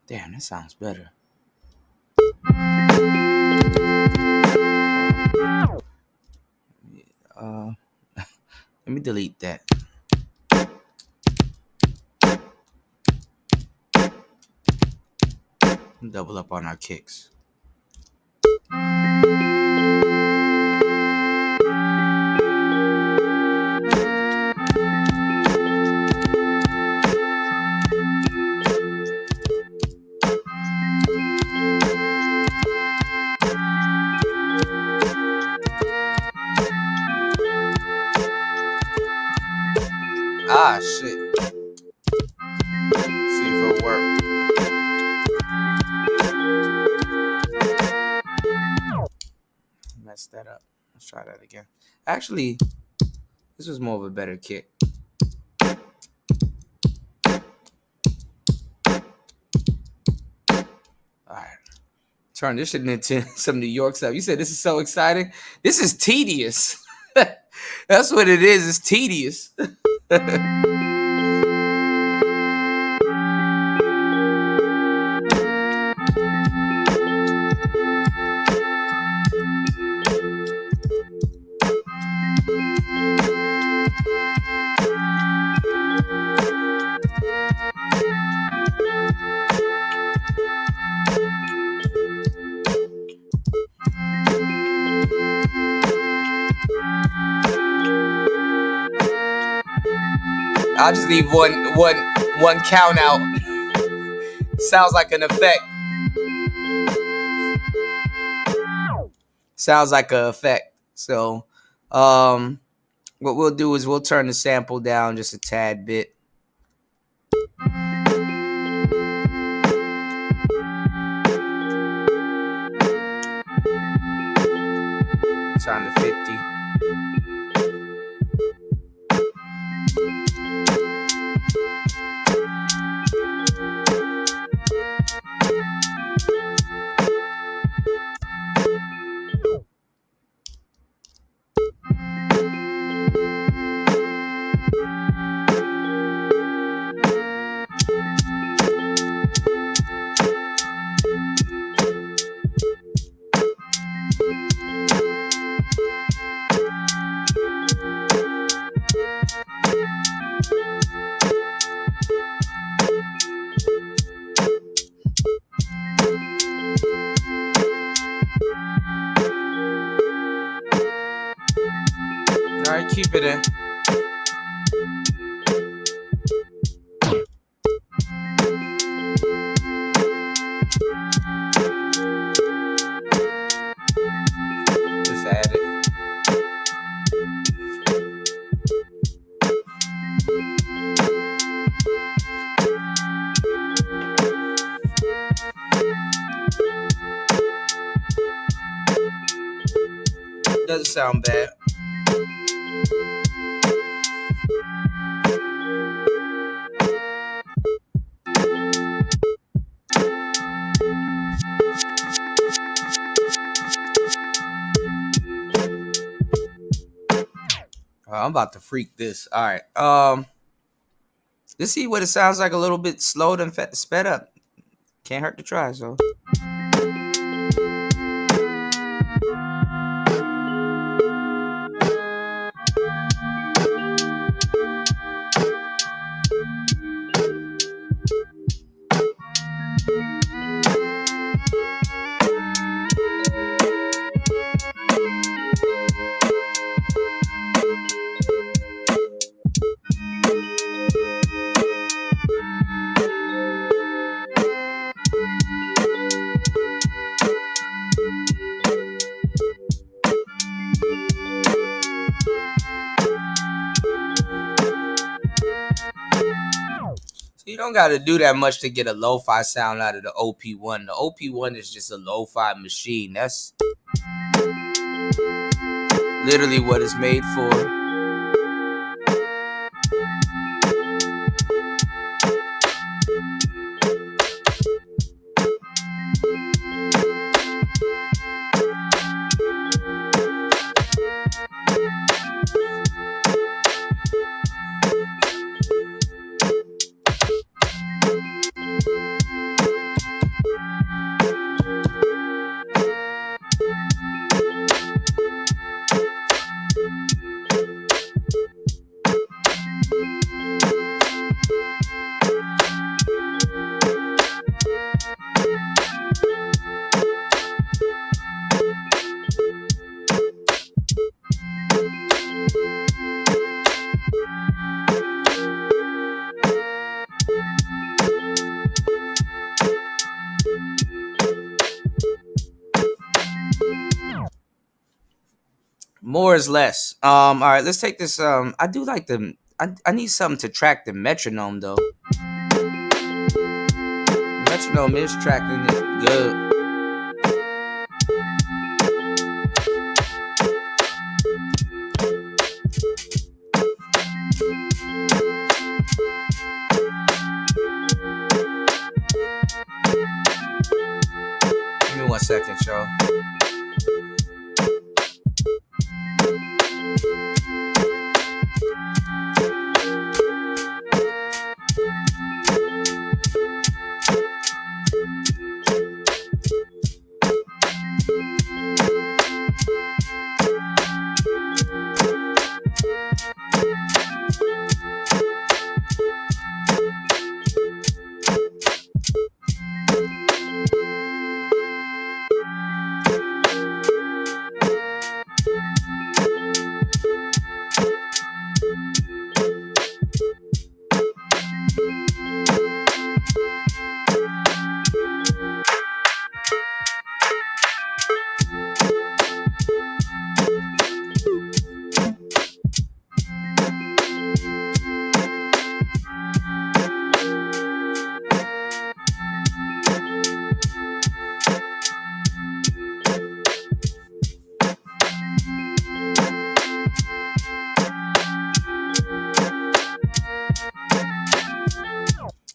Damn, that sounds better. Let me delete that. Double up on our kicks. Ah, shit. See if it'll work. Messed that up. Let's try that again. Actually, this was more of a better kick. Alright. Turn this shit into some New York stuff. You said this is so exciting? This is tedious. That's what it is. It's tedious. I'll just leave one count out. Sounds like an effect. Sounds like an effect. So, what we'll do is we'll turn the sample down just a tad bit. Turn to 50. Alright, keep it in. Doesn't sound bad. I'm about to freak this. All right. Let's see what it sounds like a little bit slowed and sped up. Can't hurt to try, so. So you don't got to do that much to get a lo-fi sound out of the OP-1. The OP-1 is just a lo-fi machine. That's literally what it's made for. More is less. All right, let's take this. I do like the. I need something to track the metronome though. Metronome is tracking it good. Give me 1 second, y'all.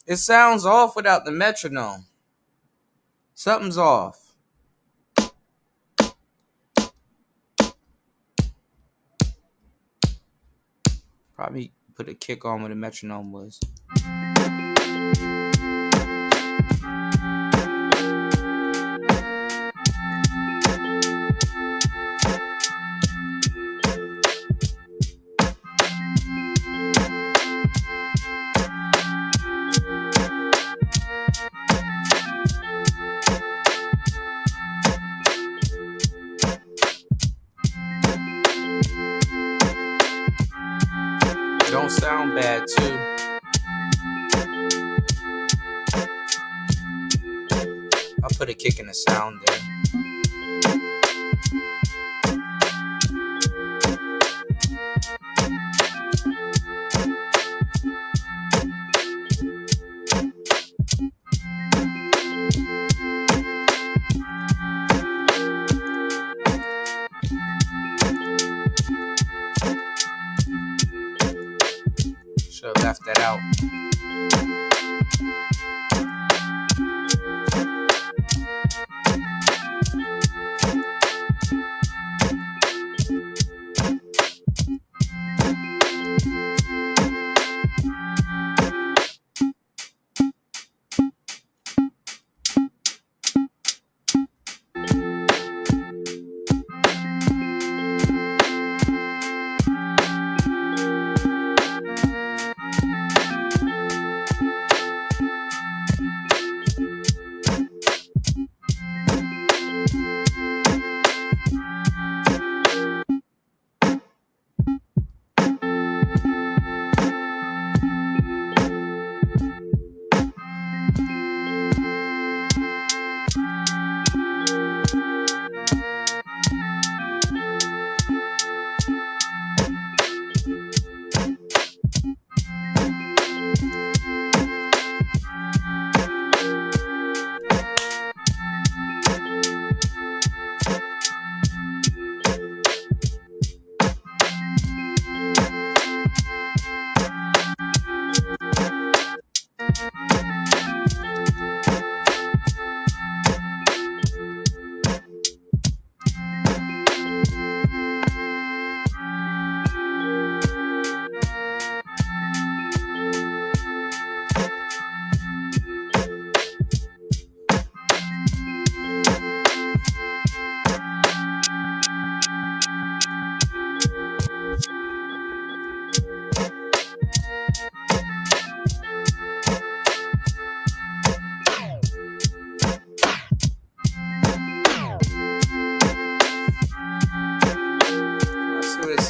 It sounds off without the metronome. Something's off. Probably put a kick on where the metronome was. Don't sound bad too. I'll put a kick in the sound there.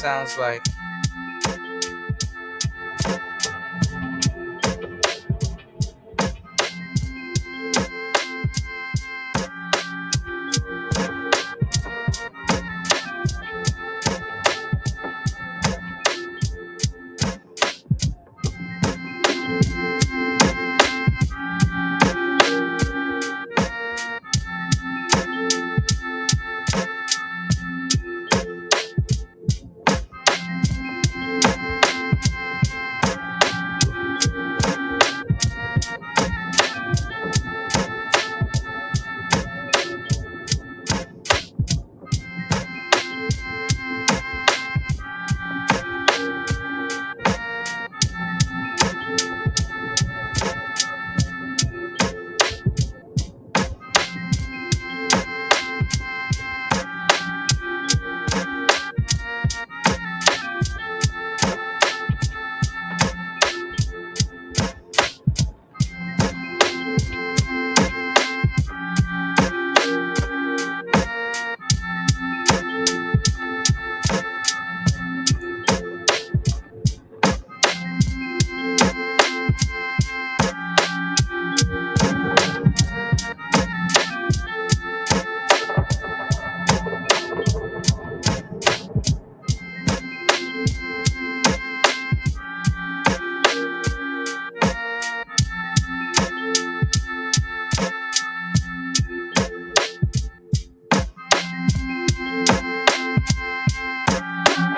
sounds like.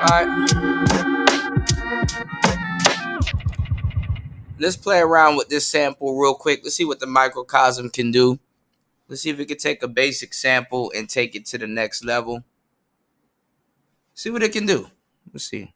Alright. Let's play around with this sample real quick. Let's see what the microcosm can do. Let's see if we can take a basic sample and take it to the next level. See what it can do. Let's see.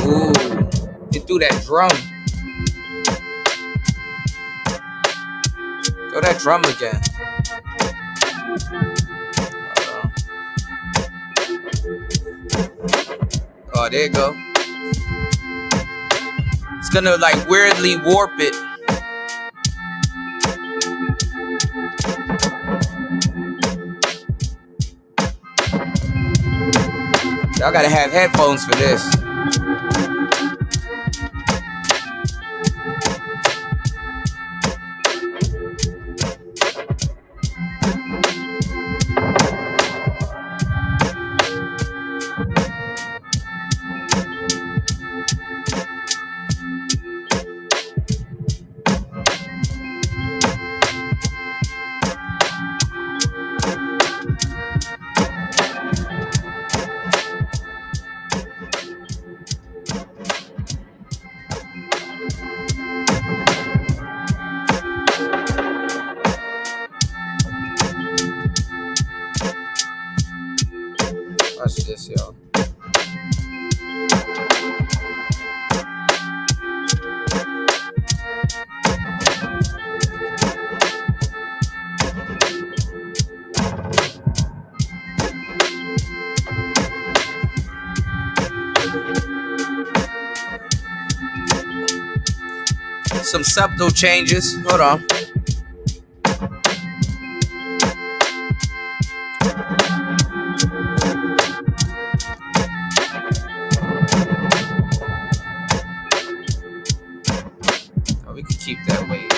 Ooh, it threw that drum. Throw that drum again. Oh, there you go. It's gonna like weirdly warp it. Y'all gotta have headphones for this. Watch this, y'all. Some subtle changes. Hold on. Oh, we can keep that weight.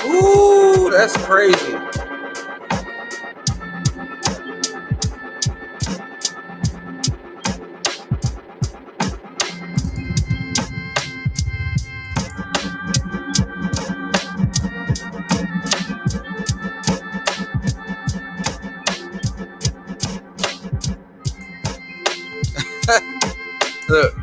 Ooh, that's crazy. Look.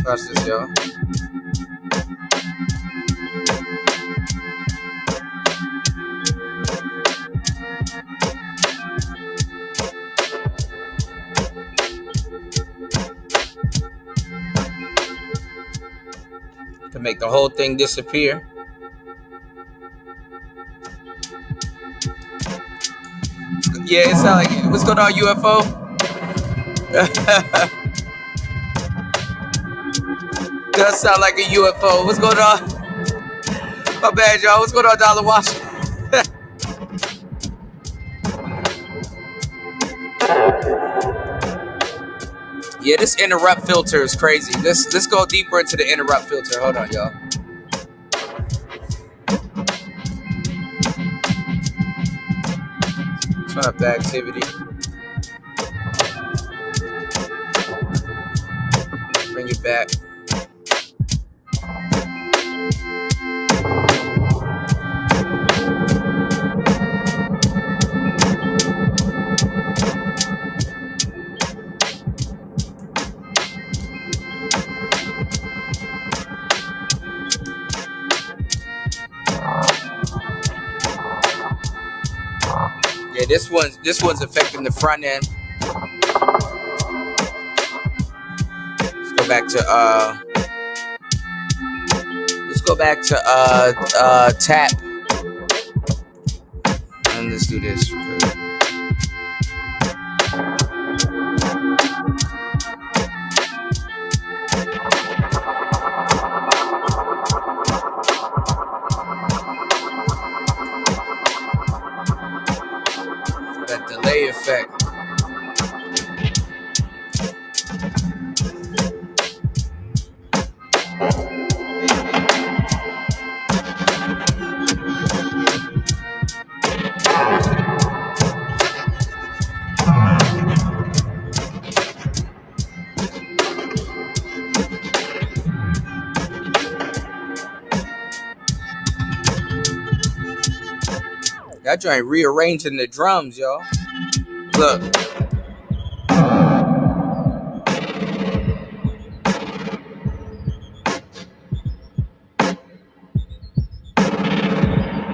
Watch this, y'all. To make the whole thing disappear. Yeah, it sounds like, what's going on, UFO? Does sound like a UFO. What's going on? My bad, y'all. What's going on, Dollar Washington? Yeah, this interrupt filter is crazy. Let's go deeper into the interrupt filter. Hold on, y'all. Turn up the activity. Bring it back. Yeah, this one's affecting the front end. Let's go back to tap. And let's do this. That delay effect. That joint rearranging the drums, y'all. Look.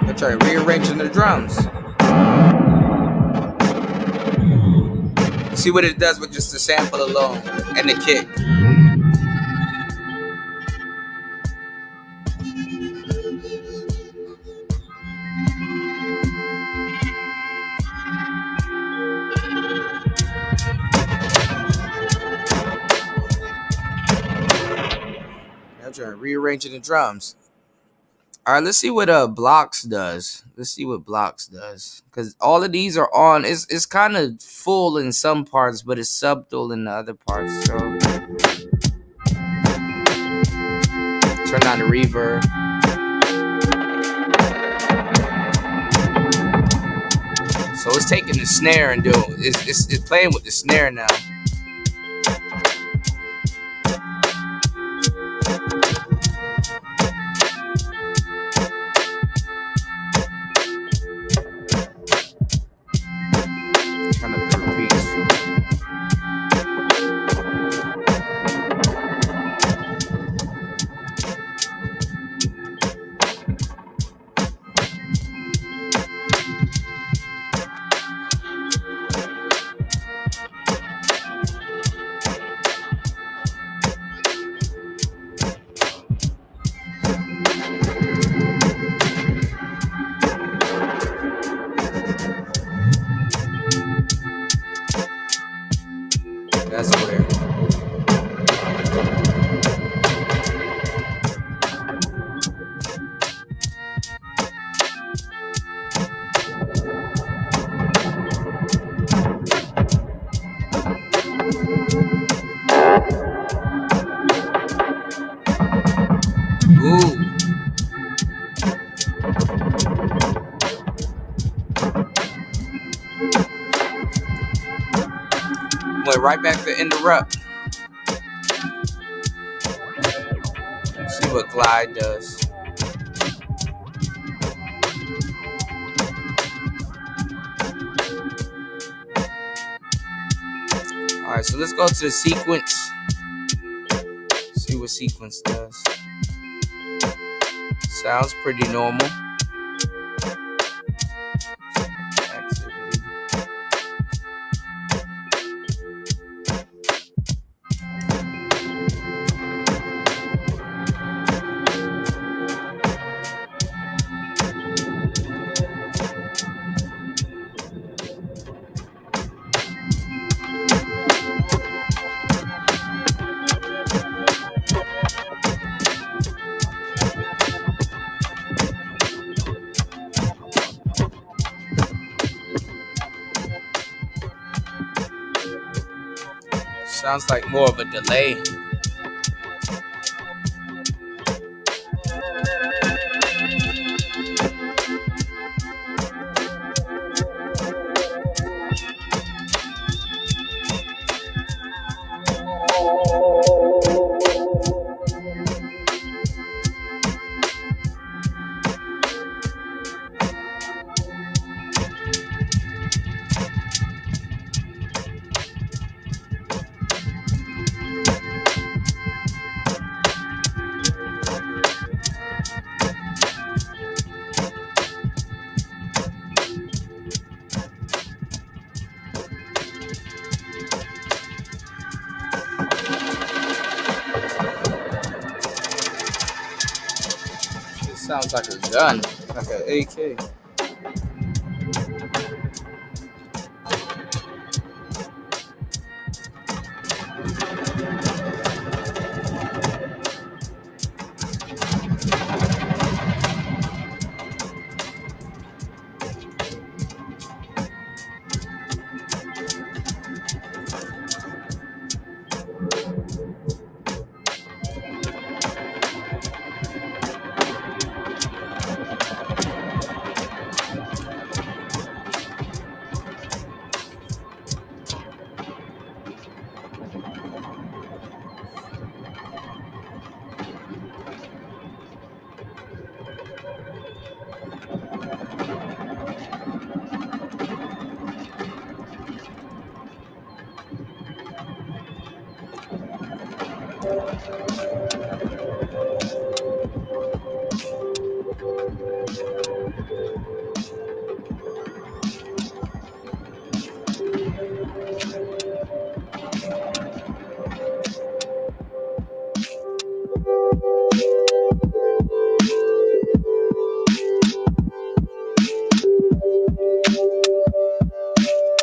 That joint rearranging the drums. See what it does with just the sample alone and the kick. Rearranging the drums. All right, let's see what blocks does. Let's see what blocks does, because all of these are on. It's kind of full in some parts, but it's subtle in the other parts. So turn on the reverb. So it's taking the snare and doing it's playing with the snare now. That's clear. Ooh. Went right back to interrupt. See what glide does. All right, so let's go to the sequence. See what sequence does. Sounds pretty normal. Activity. Sounds like more of a delay. It sounds like a gun, like an AK.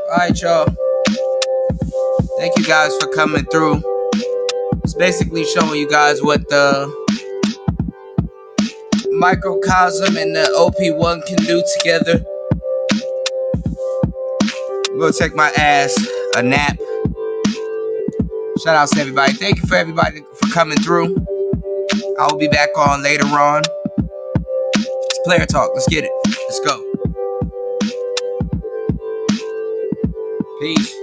All right, y'all. Thank you guys for coming through. It's basically showing you guys what the Microcosm and the OP-1 can do together. I'm gonna take my ass a nap. Shout outs to everybody. Thank you for everybody for coming through. I will be back on later on. It's player talk. Let's get it. Let's go. Peace.